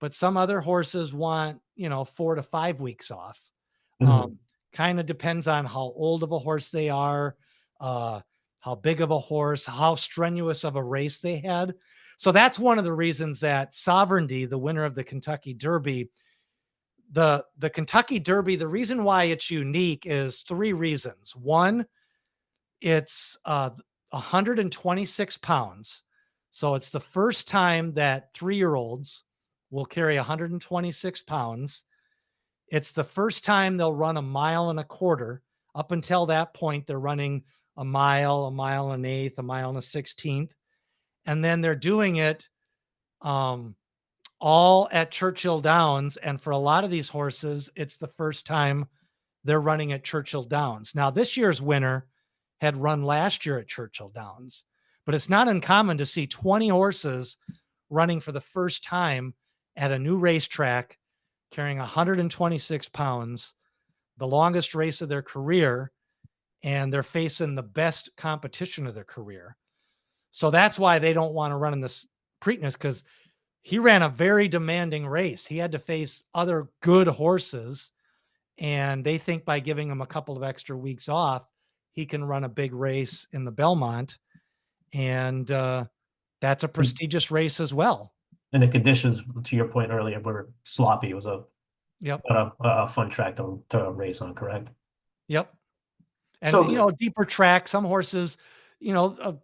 but some other horses want, 4 to 5 weeks off. Mhm. Kind of depends on how old of a horse they are, how big of a horse, how strenuous of a race they had. So that's one of the reasons that Sovereignty, the winner of the Kentucky Derby, the Kentucky Derby, the reason why it's unique is 3 reasons. One, it's 126 pounds. So it's the first time that 3-year-olds will carry 126 pounds. It's the first time they'll run a mile and a quarter. Up until that point, they're running a mile and an eighth, a mile and a 16th. And then they're doing it all at Churchill Downs. And for a lot of these horses, it's the first time they're running at Churchill Downs. Now, this year's winner had run last year at Churchill Downs, but it's not uncommon to see 20 horses running for the first time at a new racetrack carrying 126 pounds, the longest race of their career, and they're facing the best competition of their career. So that's why they don't want to run in this Preakness, because he ran a very demanding race. He had to face other good horses, and they think by giving him a couple of extra weeks off, he can run a big race in the Belmont. And that's a prestigious race as well. And the conditions, to your point earlier, were sloppy. It was Yep. a fun track to race on, correct? Yep. And, So, deeper track, some horses, you know, uh,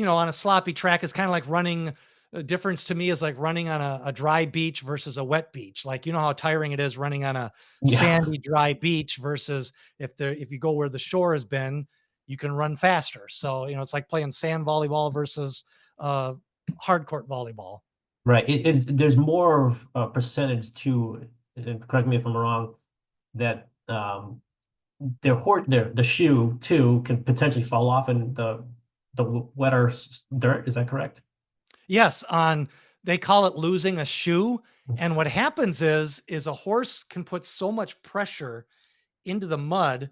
on a sloppy track is kind of like running. A difference to me is like running on a dry beach versus a wet beach. Like, how tiring it is running on a yeah, sandy, dry beach versus if you go where the shore has been, you can run faster. So, it's like playing sand volleyball versus hard court volleyball. right. There's more of a percentage to, and correct me if I'm wrong, that the shoe too can potentially fall off in the wetter dirt. Is that correct? Yes, they call it losing a shoe. And what happens is a horse can put so much pressure into the mud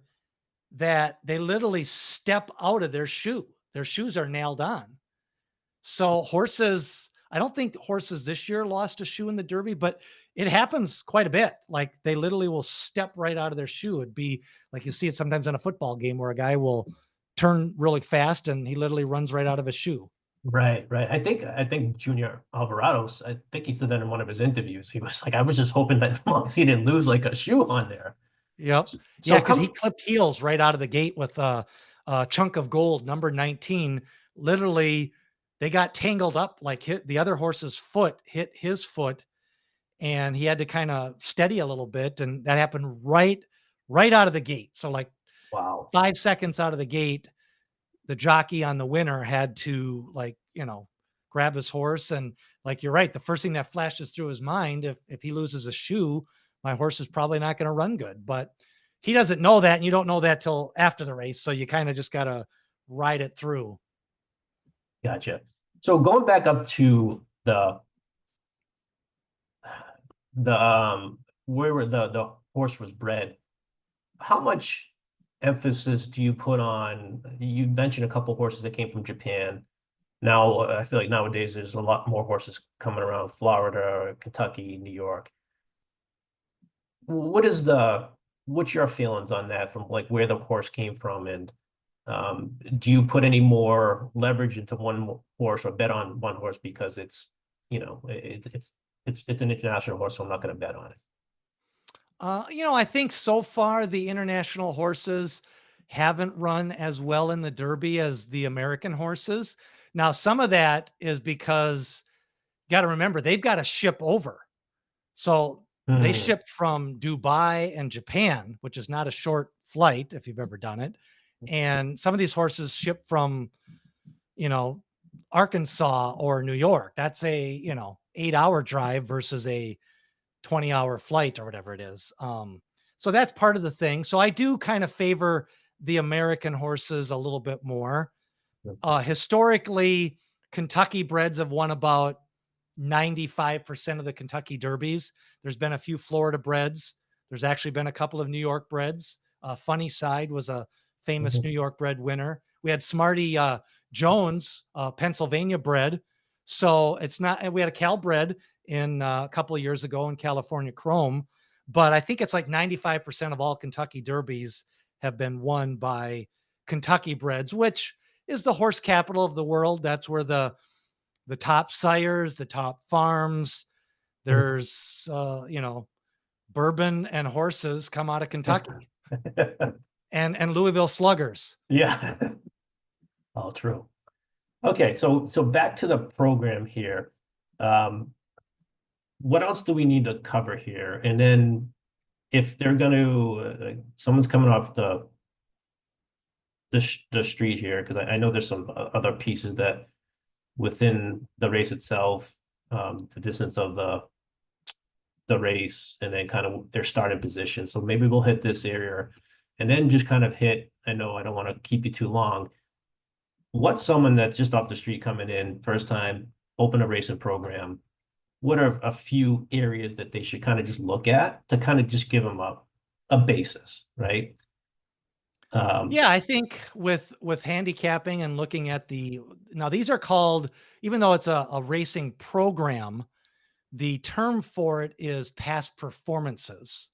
that they literally step out of their shoe. Their shoes are nailed on. So horses, I don't think horses this year lost a shoe in the Derby, but it happens quite a bit. Like they literally will step right out of their shoe. It'd be like you see it sometimes in a football game where a guy will turn really fast and he literally runs right out of his shoe. Right, right. I think Junior Alvarado's, I think he said that in one of his interviews. He was like, I was just hoping that he didn't lose like a shoe on there. Yep. Yeah, So because he come, clipped heels right out of the gate with a chunk of gold, number 19. Literally, they got tangled up like the other horse's foot hit his foot, and he had to kind of steady a little bit, and that happened right out of the gate. So like Wow. 5 seconds out of the gate, the jockey on the winner had to, like, grab his horse. And like, you're right, the first thing that flashes through his mind, if he loses a shoe, my horse is probably not going to run good. But he doesn't know that, and you don't know that till after the race. So you kind of just got to ride it through. Gotcha. So going back up to the where the horse was bred, how much emphasis do you put on, you mentioned a couple horses that came from Japan. Now, I feel like nowadays there's a lot more horses coming around Florida, Kentucky, New York. What is what's your feelings on that from like where the horse came from? And do you put any more leverage into one horse or bet on one horse because it's, it's an international horse, so I'm not going to bet on it. I think so far the international horses haven't run as well in the Derby as the American horses. Now, some of that is because you got to remember they've got to ship over. So they Hmm. ship from Dubai and Japan, which is not a short flight if you've ever done it. And some of these horses ship from, you know, Arkansas or New York. That's a, 8-hour drive versus a 20-hour flight or whatever it is. So that's part of the thing. So I do kind of favor the American horses a little bit more. Historically, Kentucky breds have won about 95% of the Kentucky Derbies. There's been a few Florida breds. There's actually been a couple of New York breds. Funny Side was a famous New York bred winner. We had Smarty Jones, Pennsylvania bred. So it's not, we had a Cal bred in a couple of years ago in California Chrome, but I think it's like 95% of all Kentucky Derbies have been won by Kentucky breds, which is the horse capital of the world. That's where the top sires, the top farms, there's bourbon and horses come out of Kentucky, and Louisville Sluggers. Yeah. All true. Okay, so back to the program here. Um, what else do we need to cover here? And then if they're going to, someone's coming off the street here, because I know there's some other pieces that within the race itself, the distance of the race, and then kind of their starting position. So maybe we'll hit this area, and then just kind of hit. I know I don't want to keep you too long. What's someone that's just off the street coming in, first time, open a racing program? What are a few areas that they should kind of just look at to kind of just give them a basis, right? Yeah, I think with handicapping and looking at now these are called, even though it's a racing program, the term for it is past performances.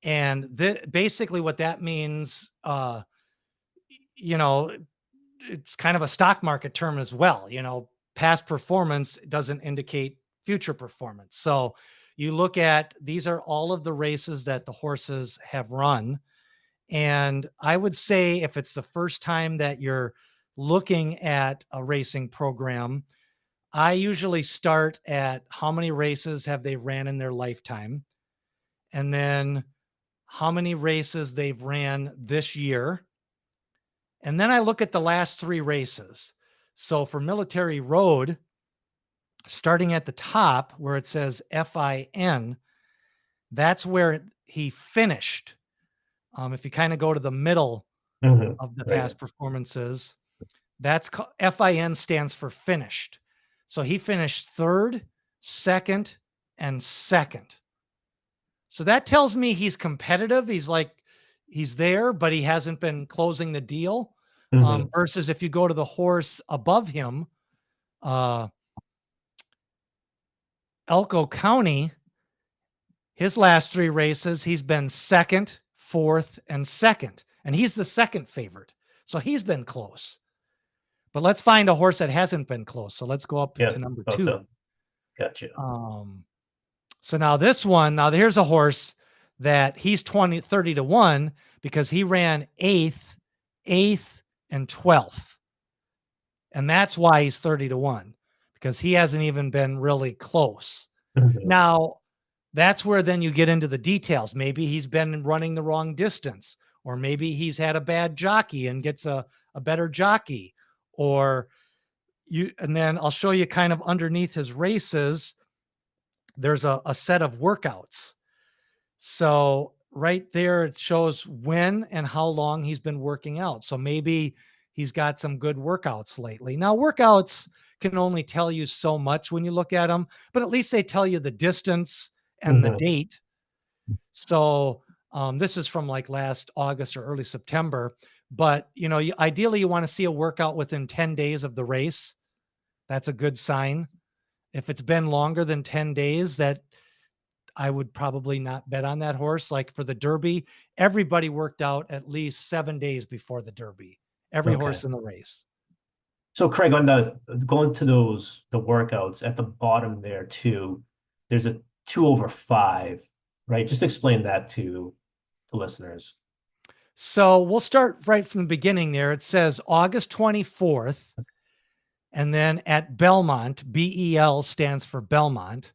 And basically what that means, you know, it's kind of a stock market term as well. Past performance doesn't indicate future performance. So you look at, these are all of the races that the horses have run. And I would say if it's the first time that you're looking at a racing program, I usually start at how many races have they ran in their lifetime, and then how many races they've ran this year. And then I look at the last 3 races. So for Military Road, starting at the top where it says FIN, that's where he finished. If you kind of go to the middle of the Right. past performances, that's FIN stands for finished. So he finished 3rd, 2nd, and 2nd. So that tells me he's competitive. He's there, but he hasn't been closing the deal. Versus if you go to the horse above him, Elko County, his last 3 races, he's been 2nd, 4th, and 2nd. And he's the 2nd favorite. So he's been close. But let's find a horse that hasn't been close. So let's go up Yeah. to number 2. Gotcha. So now this one, now here's a horse that he's 30 to 1 because he ran 8th, and 12th. And that's why he's 30 to 1, because he hasn't even been really close. Mhm. Now, that's where then you get into the details. Maybe he's been running the wrong distance, or maybe he's had a bad jockey and gets a better jockey, or and then I'll show you kind of underneath his races, there's a set of workouts. So right there, it shows when and how long he's been working out. So maybe he's got some good workouts lately. Now, workouts can only tell you so much when you look at them, but at least they tell you the distance and the Mhm. date. So this is from like last August or early September. But ideally, you want to see a workout within 10 days of the race. That's a good sign. If it's been longer than 10 days, that I would probably not bet on that horse. Like for the Derby, everybody worked out at least 7 days before the Derby, every Okay. horse in the race. So Craig, on the going to the workouts at the bottom there too, there's a 2/5, right? Just explain that to the listeners. So we'll start right from the beginning there. It says August 24th. And then at Belmont, BEL stands for Belmont.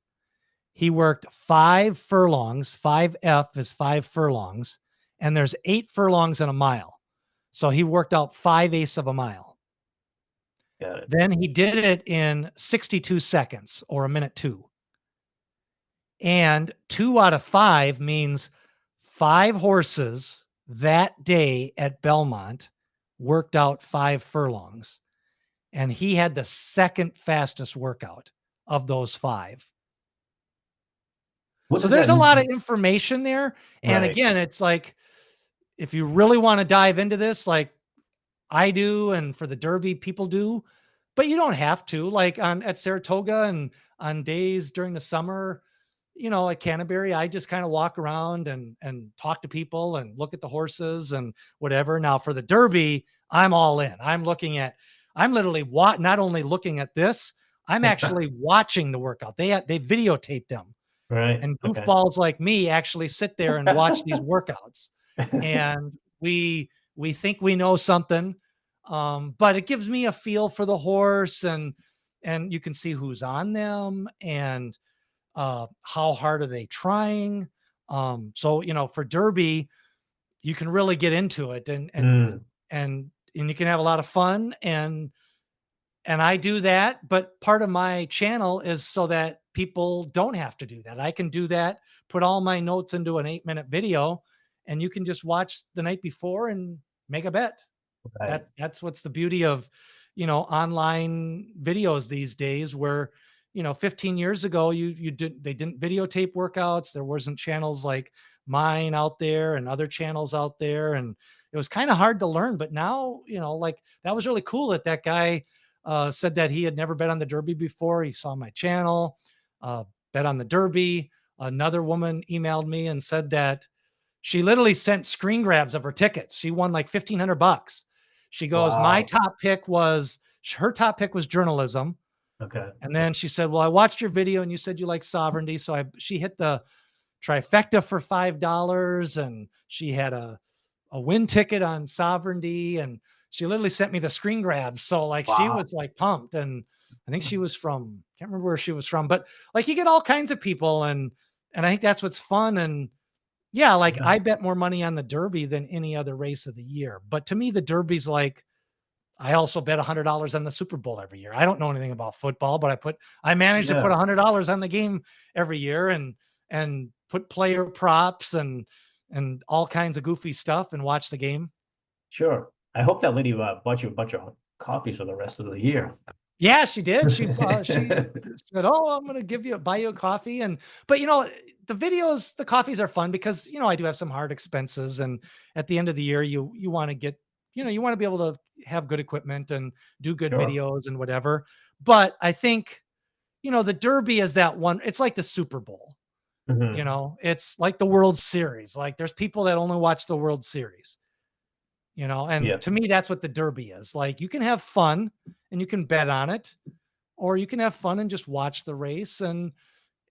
He worked 5 furlongs. 5F is 5 furlongs. And there's 8 furlongs in a mile. So he worked out 5/8 of a mile. Got it. Then he did it in 62 seconds or a minute two. And 2 out of 5 means 5 horses that day at Belmont worked out 5 furlongs. And he had the second fastest workout of those 5. What So does there's that a lot of mean? information there. And Right. again, it's like, if you really want to dive into this, like I do, and for the Derby, people do, but you don't have to. Like at Saratoga and on days during the summer, at Canterbury, I just kind of walk around and talk to people and look at the horses and whatever. Now for the Derby, I'm all in. I'm literally not only looking at this, I'm actually watching the workout. They videotape them, Right. and Okay. goofballs like me actually sit there and watch these workouts, and we think we know something, but it gives me a feel for the horse, and you can see who's on them, and how hard are they trying. So for Derby, you can really get into it, Mm, and you can have a lot of fun, and I do that, but part of my channel is so that people don't have to do that. I can do that, put all my notes into an 8-minute video, and you can just watch the night before and make a bet. right. That's what's the beauty of, online videos these days, where, 15 years ago, they didn't videotape workouts. There wasn't channels like mine out there and other channels out there. And it was kind of hard to learn, but now, like that was really cool that guy said that he had never bet on the Derby before. He saw my channel, uh, bet on the Derby. Another woman emailed me and said that she literally sent screen grabs of her tickets. She won like $1,500. She goes, Wow. her top pick was journalism. Okay. And then she said, well, I watched your video and you said you like sovereignty. So she hit the trifecta for $5, and she had a win ticket on sovereignty, and she literally sent me the screen grabs. So like she Wow. was like pumped, and I think she was from, can't remember where she was from, but like you get all kinds of people, and I think that's what's fun. And yeah, like Yeah. I bet more money on the Derby than any other race of the year. But to me, the Derby's like, I also bet $100 on the Super Bowl every year. I don't know anything about football, but I managed to put Yeah. $100 on the game every year, and put player props and all kinds of goofy stuff and watch the game. Sure. I hope that lady bought you a bunch of coffees for the rest of the year. Yeah, she did. She said, "Oh, I'm going to buy you a coffee." But the videos, the coffees are fun because I do have some hard expenses, and at the end of the year, you want to get, you want to be able to have good equipment and do good Sure. videos and whatever. But I think the Derby is that one. It's like the Super Bowl. Hmm. It's like the World Series. Like there's people that only watch the World Series. And Yeah. to me, that's what the Derby is. Like you can have fun and you can bet on it, or you can have fun and just watch the race, and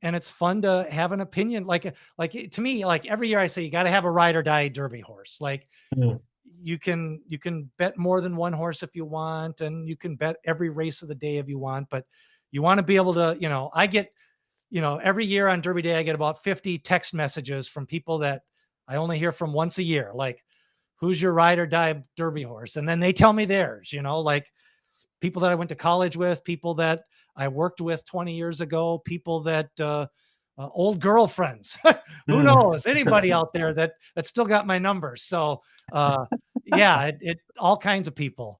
it's fun to have an opinion. To me, like every year I say you got to have a ride or die Derby horse. Like Mhm. you can bet more than one horse if you want, and you can bet every race of the day if you want, but you want to be able to, I get every year on Derby Day, I get about 50 text messages from people that I only hear from once a year. Like, who's your ride or die Derby horse? And then they tell me theirs, like people that I went to college with, people that I worked with 20 years ago, people that, old girlfriends, who Mm. knows, anybody out there that still got my number. So, yeah, it all kinds of people.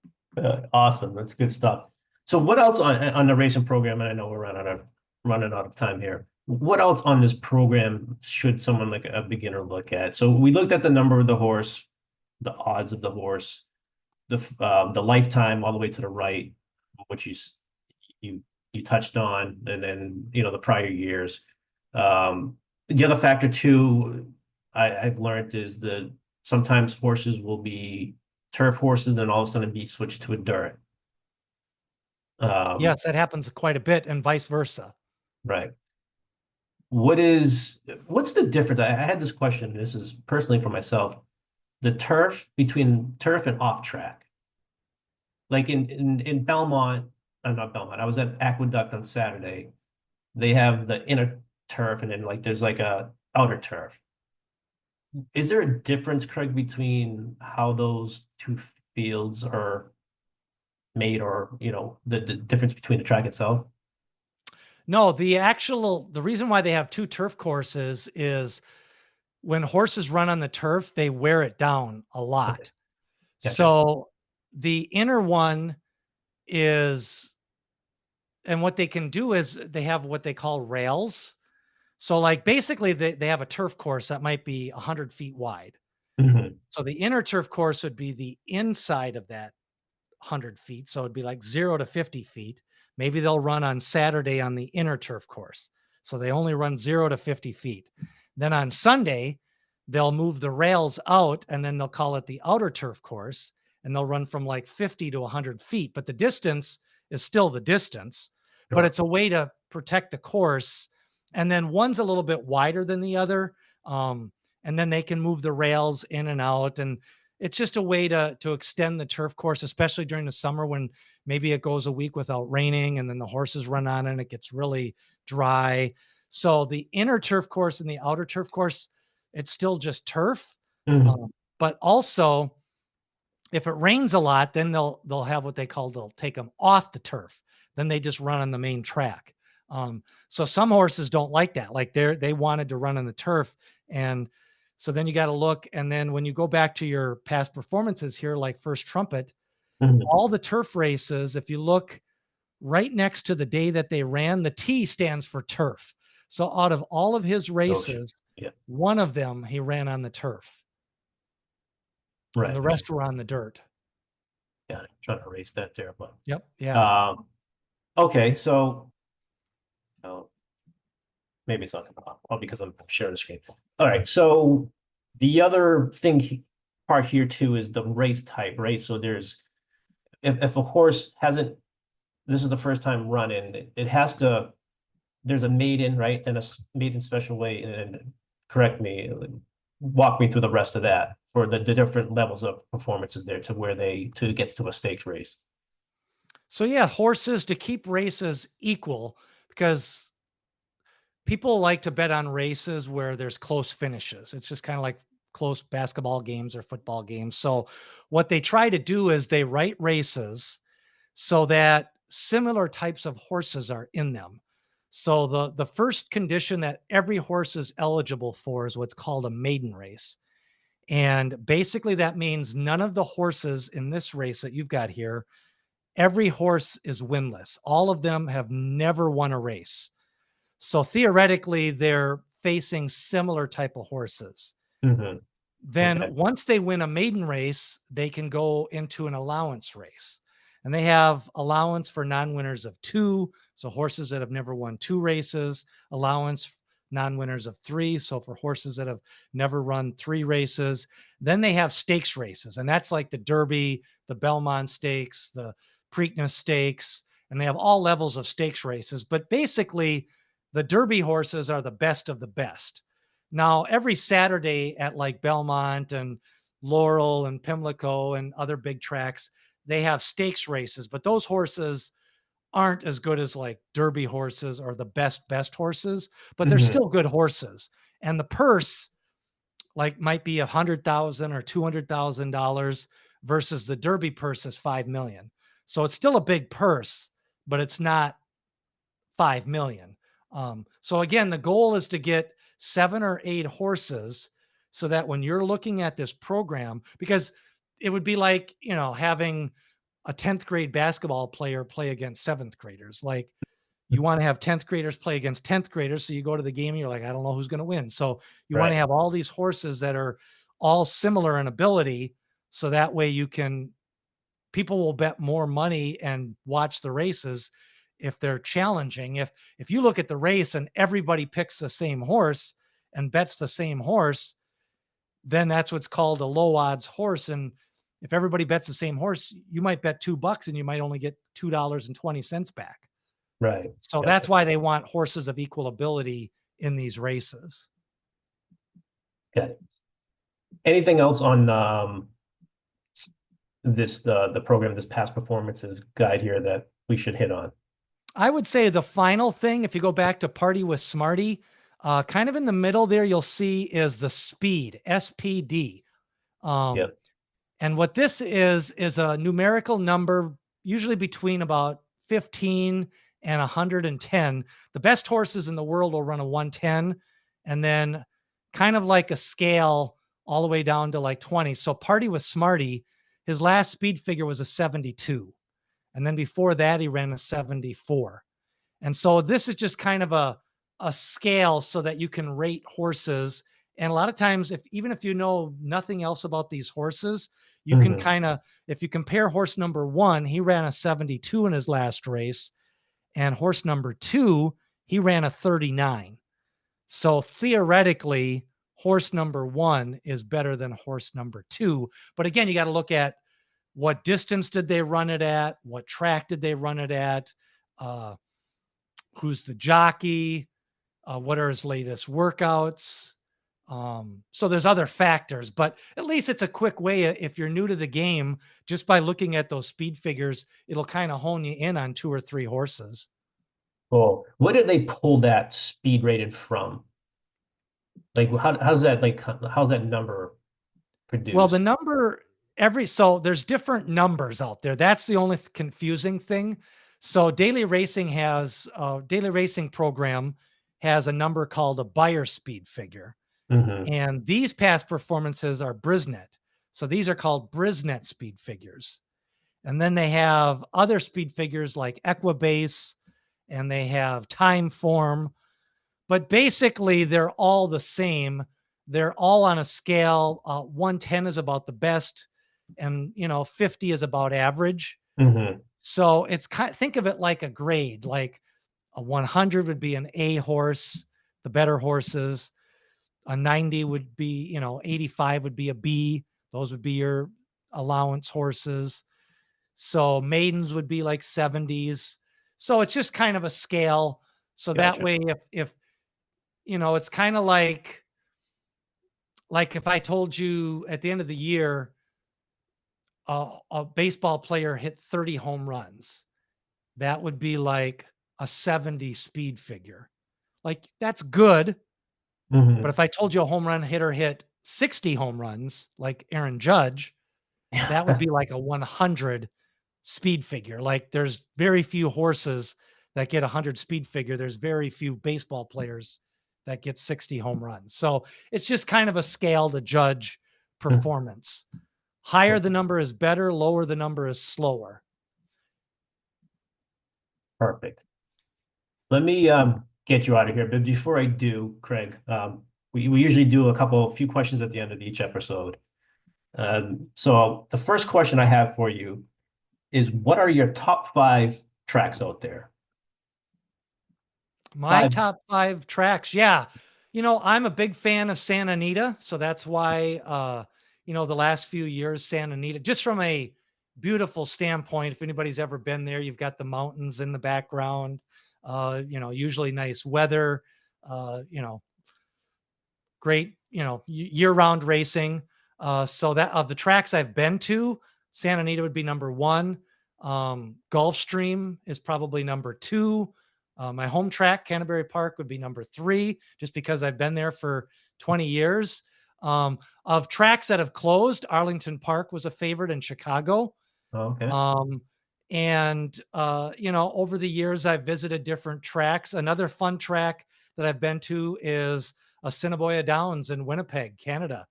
Awesome. That's good stuff. So what else on the racing program? And I know we're running out of time here. What else on this program should someone like a beginner look at? So we looked at the number of the horse, the odds of the horse, the lifetime all the way to the right, which you you touched on, and then the prior years. The other factor too, I've learned is that sometimes horses will be turf horses and all of a sudden be switched to a dirt. Um, Yes, that happens quite a bit, and vice versa. right. What's the difference? I had this question. This is personally for myself. The turf between turf and off track. Like in Belmont, I'm not Belmont. I was at Aqueduct on Saturday. They have the inner turf and then like there's like a outer turf. Is there a difference, Craig, between how those two fields are made or the difference between the track itself? No, the reason why they have two turf courses is when horses run on the turf, they wear it down a Okay, lot. gotcha. So the inner one is, and what they can do is they have what they call rails. So like basically they have a turf course that might be 100 feet wide. Mhm. So the inner turf course would be the inside of that 100 feet. So it'd be like 0 to 50 feet. Maybe they'll run on Saturday on the inner turf course. So they only run 0 to 50 feet. Then on Sunday, they'll move the rails out and then they'll call it the outer turf course and they'll run from like 50 to 100 feet. But the distance is still the distance, but Sure. it's a way to protect the course. And then one's a little bit wider than the other. Um, and then they can move the rails in and out. And it's just a way to extend the turf course, especially during the summer when maybe it goes a week without raining and then the horses run on it and it gets really dry. So the inner turf course and the outer turf course, it's still just turf. Mhm. Um, but also, if it rains a lot, then they'll have what they'll take them off the turf. Then they just run on the main track. So some horses don't like that. Like they wanted to run on the turf, and so then you got to look. And then when you go back to your past performances here, like First Trumpet, Mhm. all the turf races, if you look right next to the day that they ran, the T stands for turf. So out of all of his Gotcha. races, Yeah. one of them he ran on the turf, and the Right. rest were on the dirt. Yeah. I'm trying to erase that there, but Yep. Yeah. um, okay. So oh, maybe it's not coming up. Oh, because I'm sharing the screen. All right. So the other part here too is the race type, right? So there's if a horse hasn't, this is the first time running, it has to, there's a maiden, right? Then a maiden special weight, and correct me, walk me through the rest of that for the different levels of performances there to where to get to a stakes race. So yeah, horses to keep races equal because people like to bet on races where there's close finishes. It's just kind of like close basketball games or football games. So what they try to do is they write races so that similar types of horses are in them. So the first condition that every horse is eligible for is what's called a maiden race. And basically that means none of the horses in this race that you've got here, every horse is winless. All of them have never won a race. So theoretically, they're facing similar type of horses. Mhm. Okay. Then once they win a maiden race, they can go into an allowance race. And they have allowance for non-winners of 2, so horses that have never won 2 races, allowance non-winners of 3, so for horses that have never run 3 races. Then they have stakes races, and that's like the Derby, the Belmont Stakes, the Preakness Stakes, and they have all levels of stakes races. But basically, the Derby horses are the best of the best. Now, every Saturday at like Belmont and Laurel and Pimlico and other big tracks, they have stakes races, but those horses aren't as good as like Derby horses or the best horses, but they're Hmm. still good horses. And the purse like might be $100,000 or $200,000 versus the Derby purse is 5 million. So it's still a big purse, but it's not 5 million. So again, the goal is to get 7 or 8 horses so that when you're looking at this program, because it would be like, having a 10th grade basketball player play against 7th graders. Like you want to have 10th graders play against 10th graders. So you go to the game and you're like, I don't know who's going to win. So you want to Right. have all these horses that are all similar in ability. So that way people will bet more money and watch the races if they're challenging. If you look at the race and everybody picks the same horse and bets the same horse, then that's what's called a low odds horse. And if everybody bets the same horse, you might bet $2 and you might only get $2.20 back. Right. So that's Gotcha. why they want horses of equal ability in these races. Okay. Anything else on this the program, this past performances guide here that we should hit on? I would say the final thing, if you go back to Party with Smarty, kind of in the middle there, you'll see is the speed, SPD. Um, Yep. and what this is a numerical number, usually between about 15 and 110. The best horses in the world will run a 110, and then kind of like a scale all the way down to like 20. So Party with Smarty, his last speed figure was a 72. And then before that, he ran a 74. And so this is just kind of a scale so that you can rate horses. And a lot of times, even if you know nothing else about these horses, you can Hmm. kind of, if you compare horse number 1, he ran a 72 in his last race, and horse number 2, he ran a 39. So theoretically, horse number 1 is better than horse number 2. But again, you got to look at what distance did they run it at? What track did they run it at? Uh, who's the jockey? What are his latest workouts? So there's other factors, but at least it's a quick way. If you're new to the game, just by looking at those speed figures, it'll kind of hone you in on 2 or 3 horses. Cool. Where did they pull that speed rated from? Like how's that how's that number Well, the produced? number so there's different numbers out there. That's the only confusing thing. So Daily Racing program has a number called a buyer speed figure. Hmm. And these past performances are Brisnet. So these are called Brisnet speed figures. And then they have other speed figures like Equibase, and they have Time Form. But basically, they're all the same. They're all on a scale. 110 is about the best, and 50 is about average. Hmm. So it's think of it like a grade. Like a 100 would be an A horse, the better horses. A 90 would be, 85 would be a B. Those would be your allowance horses. So maidens would be like 70s. So it's just kind of a scale. So that Gotcha. way, if it's kind of like if I told you at the end of the year, a baseball player hit 30 home runs, that would be like a 70 speed figure. Like that's good. But Hmm. if I told you a home run hitter hit 60 home runs, like Aaron Judge, that would be like a 100 speed figure. Like there's very few horses that get 100 speed figure. There's very few baseball players that get 60 home runs. So it's just kind of a scale to judge performance. Higher the number is better, lower the number is slower. Perfect. Let me get you out of here, but before I do, Craig, we usually do a few questions at the end of each episode. So the first question I have for you is, what are your top 5 tracks out there? My Five. top 5 tracks. Yeah. I'm a big fan of Santa Anita. So that's why, the last few years, Santa Anita, just from a beautiful standpoint, if anybody's ever been there, you've got the mountains in the background, usually nice weather, uh, you know, great, year round racing. So that of the tracks I've been to, Santa Anita would be number 1. Gulfstream is probably number two. My home track, Canterbury Park, would be number three, just because I've been there for 20 years. Of tracks that have closed, Arlington Park was a favorite in Chicago. Oh, okay. Um, over the years, I've visited different tracks. Another fun track that I've been to is Assiniboia Downs in Winnipeg, Canada.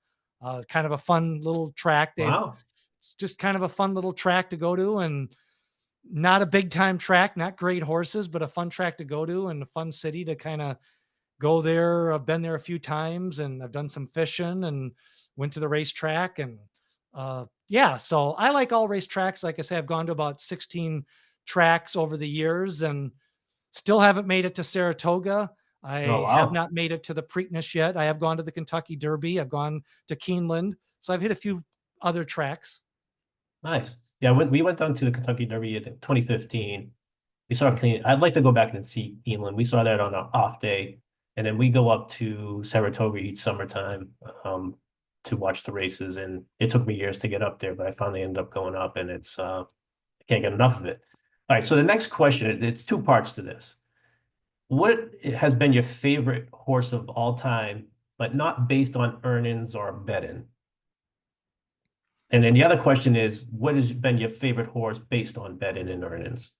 Kind of a fun little track. Wow. It's just kind of a fun little track to go to, and not a big time track, not great horses, but a fun track to go to and a fun city to kind of go there. I've been there a few times and I've done some fishing and went to the racetrack. And yeah, so I like all racetracks. Like I say, I've gone to about 16 tracks over the years and still haven't made it to Saratoga. I Oh, have wow. not made it to the Preakness yet. I have gone to the Kentucky Derby. I've gone to Keeneland. So I've hit a few other tracks. Nice. Yeah, we went down to the Kentucky Derby in 2015. We saw clean. I'd like to go back and see England. We saw that on an off day, and then we go up to Saratoga each summertime to watch the races. And it took me years to get up there, but I finally ended up going up, and I can't get enough of it. All right, so the next question, it's two parts to this. What has been your favorite horse of all time, but not based on earnings or betting? And then the other question is, what has been your favorite horse based on betting and earnings?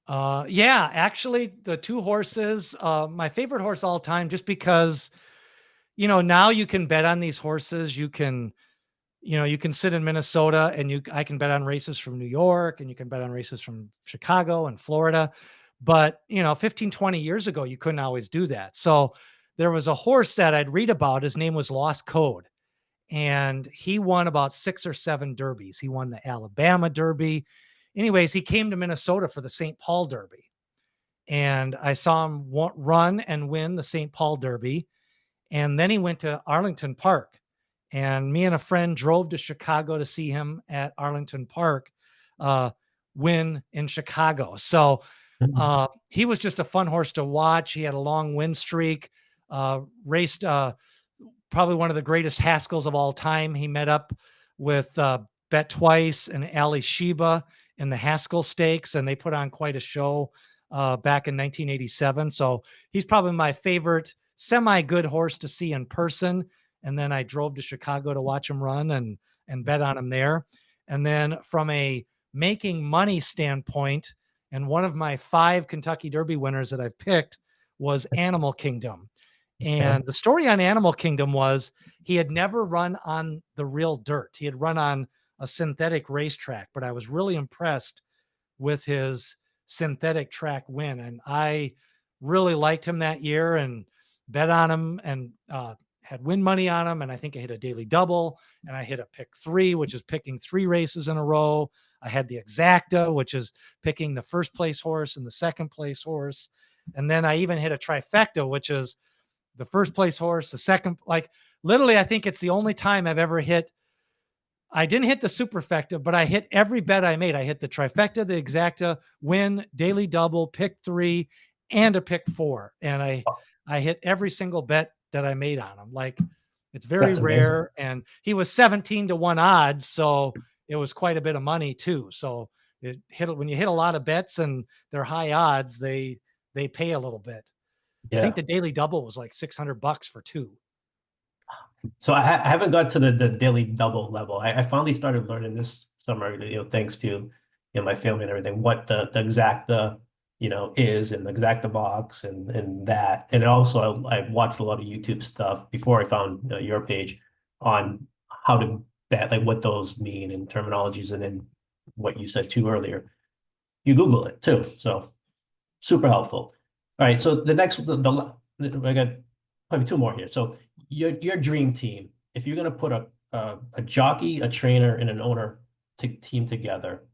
Yeah, actually, the two horses, my favorite horse all time, just because, now you can bet on these horses. You can sit in Minnesota and I can bet on races from New York and you can bet on races from Chicago and Florida. But, 15, 20 years ago, you couldn't always do that. So there was a horse that I'd read about. His name was Lost Code. And he won about 6 or 7 derbies. He won the Alabama Derby. Anyways, he came to Minnesota for the St. Paul Derby. And I saw him run and win the St. Paul Derby. And then he went to Arlington Park. And me and a friend drove to Chicago to see him at Arlington Park uh, win in Chicago. So he was just a fun horse to watch. He had a long win streak, raced probably one of the greatest Haskells of all time. He met up with Bet Twice and Ali Sheba in the Haskell Stakes, and they put on quite a show back in 1987. So he's probably my favorite semi-good horse to see in person. And then I drove to Chicago to watch him run and bet on him there. And then from a making money standpoint, and one of my 5 Kentucky Derby winners that I've picked was Animal Kingdom. Okay. And the story on Animal Kingdom was he had never run on the real dirt. He had run on a synthetic racetrack, but I was really impressed with his synthetic track win. And I really liked him that year and bet on him and had win money on him. And I think I hit a daily double and I hit a pick 3, which is picking 3 races in a row. I had the exacta, which is picking the first place horse and the second place horse. And then I even hit a trifecta, which is the first place horse, the second, like literally, I think it's the only time I've ever hit. I didn't hit the superfecta, but I hit every bet I made. I hit the trifecta, the exacta, win, daily double, pick 3, and a pick 4. And I hit every single bet that I made on him. Like it's very That's amazing. rare. And he was 17 to 1 odds. So it was quite a bit of money too. So it hit when you hit a lot of bets and they're high odds, they pay a little bit. I think Yeah. the daily double was like $600 for 2. So I haven't got to the daily double level. I finally started learning this summer, thanks to my family and everything, what the exacta, is and the exacta box and that. And also I watched a lot of YouTube stuff before I found your page on how to bet, like what those mean and terminologies, and then what you said too earlier. You Google it too. So super helpful. All right. So the next, I got probably 2 more here. So your dream team, if you're going to put a jockey, a trainer, and an owner team together,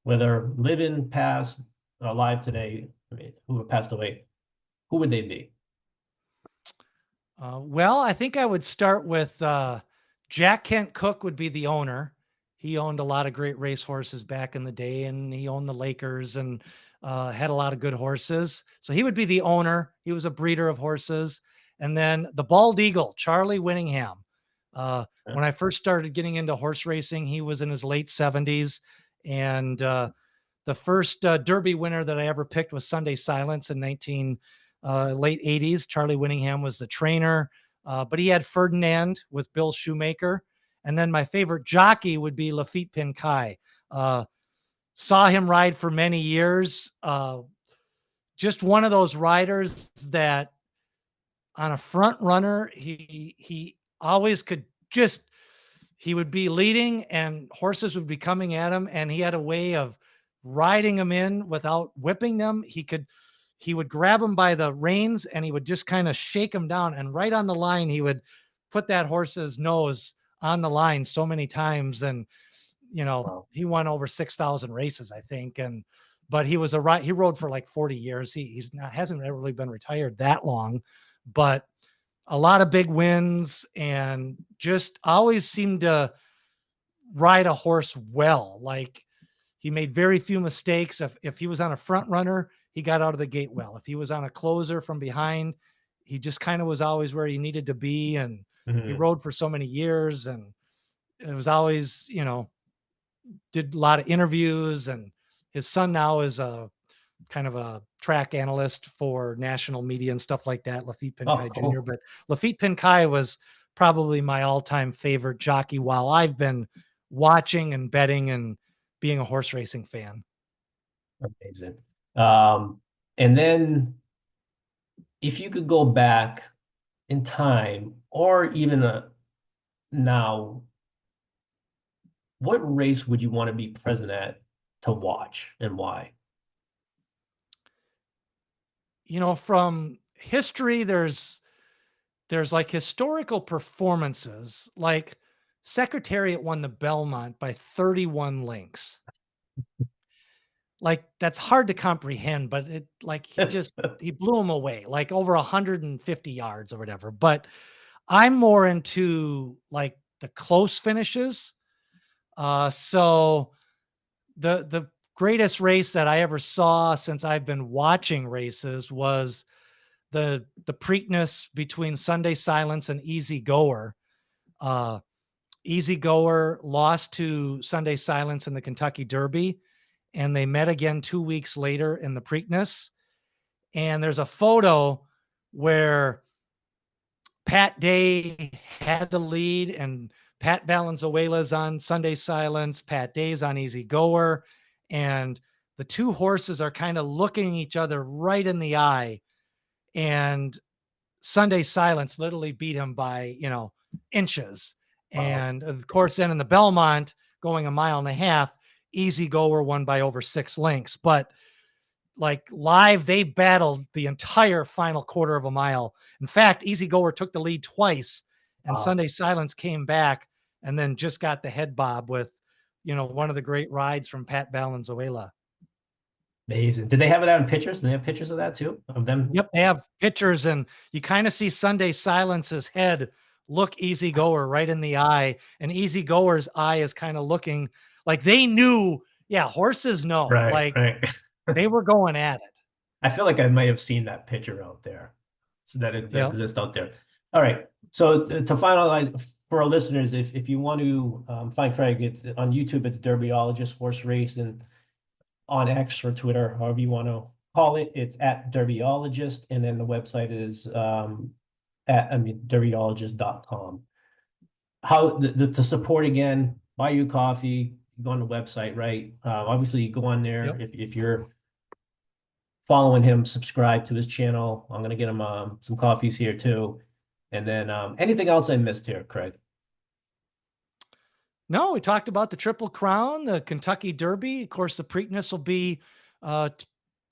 whether living, past, alive today, I mean, who have passed away, who would they be? Well, I think I would start with Jack Kent Cook would be the owner. He owned a lot of great racehorses back in the day, and he owned the Lakers and had a lot of good horses. So he would be the owner. He was a breeder of horses. And then the bald eagle, Charlie Winningham. Yeah. When I first started getting into horse racing, he was in his late 70s. And The first Derby winner that I ever picked was Sunday Silence in late 80s. Charlie Winningham was the trainer, but he had Ferdinand with Bill Shoemaker. And then my favorite jockey would be Lafitte Pinkai. Saw him ride for many years. Just one of those riders that on a front runner, he always could just, he would be leading and horses would be coming at him, and he had a way of riding them in without whipping them. He would grab them by the reins and he would just kind of shake them down, and right on the line he would put that horse's nose on the line so many times. And Wow. he won over 6,000 races, I think. And but he rode for like 40 years. He's not, hasn't really been retired that long, but a lot of big wins, and just always seemed to ride a horse well. Like, he made very few mistakes. If he was on a front runner, he got out of the gate well. If he was on a closer from behind, he just kind of was always where he needed to be. And he Mhm. rode for so many years, and it was always, did a lot of interviews. And his son now is a kind of a track analyst for national media and stuff like that, Lafitte Oh, Pinkai Jr. cool. But Lafitte Pinkai was probably my all-time favorite jockey while I've been watching and betting and being a horse racing fan. Amazing. Um, and then if you could go back in time or even now, what race would you want to be present at to watch and why? From history, there's like historical performances, like Secretariat won the Belmont by 31 lengths. Like, that's hard to comprehend, but it, like, he blew him away, like over 150 yards or whatever. But I'm more into like the close finishes. So the greatest race that I ever saw since I've been watching races was the Preakness between Sunday Silence and Easy Goer. Uh, Easy Goer lost to Sunday Silence in the Kentucky Derby, and they met again 2 weeks later in the Preakness. And there's a photo where Pat Day had the lead, and Pat Valenzuela's on Sunday Silence, Pat Day's on Easy Goer, and the two horses are kind of looking each other right in the eye. And Sunday Silence literally beat him by, inches. Wow. And of course, then in the Belmont, going a mile and a half, Easy Goer won by over 6 lengths. But like live, they battled the entire final quarter of a mile. In fact, Easy Goer took the lead twice, and Wow. Sunday Silence came back and then just got the head bob with, one of the great rides from Pat Valenzuela. Amazing. Did they have that in pictures? Did they have pictures of that too? Of them? Yep, they have pictures, and you kind of see Sunday Silence's head look Easy Goer right in the eye, and Easy Goer's eye is kind of looking like they knew. Yeah, horses know. Right, Like, right. they were going at it. I feel like I might have seen that picture out there. So that Yep. exists out there. All right. So to finalize for our listeners, if you want to find Craig, it's on YouTube, it's Derbyologist Horse Race, and on X or Twitter, however you want to call it, it's at Derbyologist, and then the website is derbyologist.com. How to support again, buy you coffee, go on the website, right? Obviously you go on there Yep. if you're following him, subscribe to his channel. I'm gonna get him some coffees here too. And then anything else I missed here, Craig? No, we talked about the Triple Crown, the Kentucky Derby. Of course, the Preakness will be a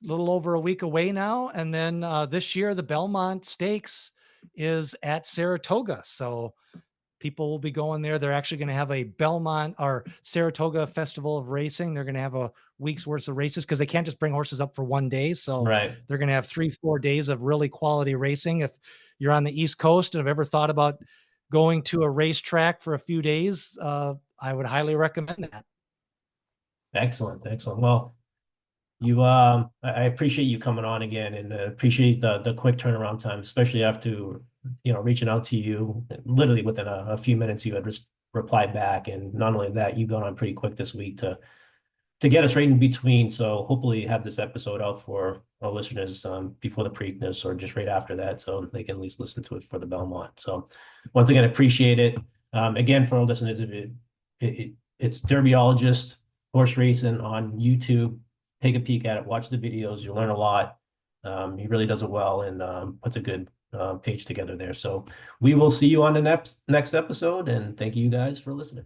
little over a week away now. And then this year, the Belmont Stakes is at Saratoga. So people will be going there. They're actually going to have a Belmont or Saratoga Festival of Racing. They're going to have a week's worth of races because they can't just bring horses up for one day. So Right. they're going to have 3-4 days of really quality racing. If you're on the East Coast and have ever thought about going to a racetrack for a few days, I would highly recommend that. Excellent, excellent. Well, you I appreciate you coming on again, and appreciate the quick turnaround time, especially after reaching out to you literally within a few minutes. You had replied back, and not only that, you got on pretty quick this week to to get us right in between. So hopefully have this episode out for our listeners before the Preakness or just right after that, so they can at least listen to it for the Belmont. So once again, appreciate it. Again, for our listeners, it's Derbyologist horse racing on YouTube. Take a peek at it, watch the videos, you'll learn a lot. He really does it well and puts a good page together there. So we will see you on the next episode, and thank you guys for listening.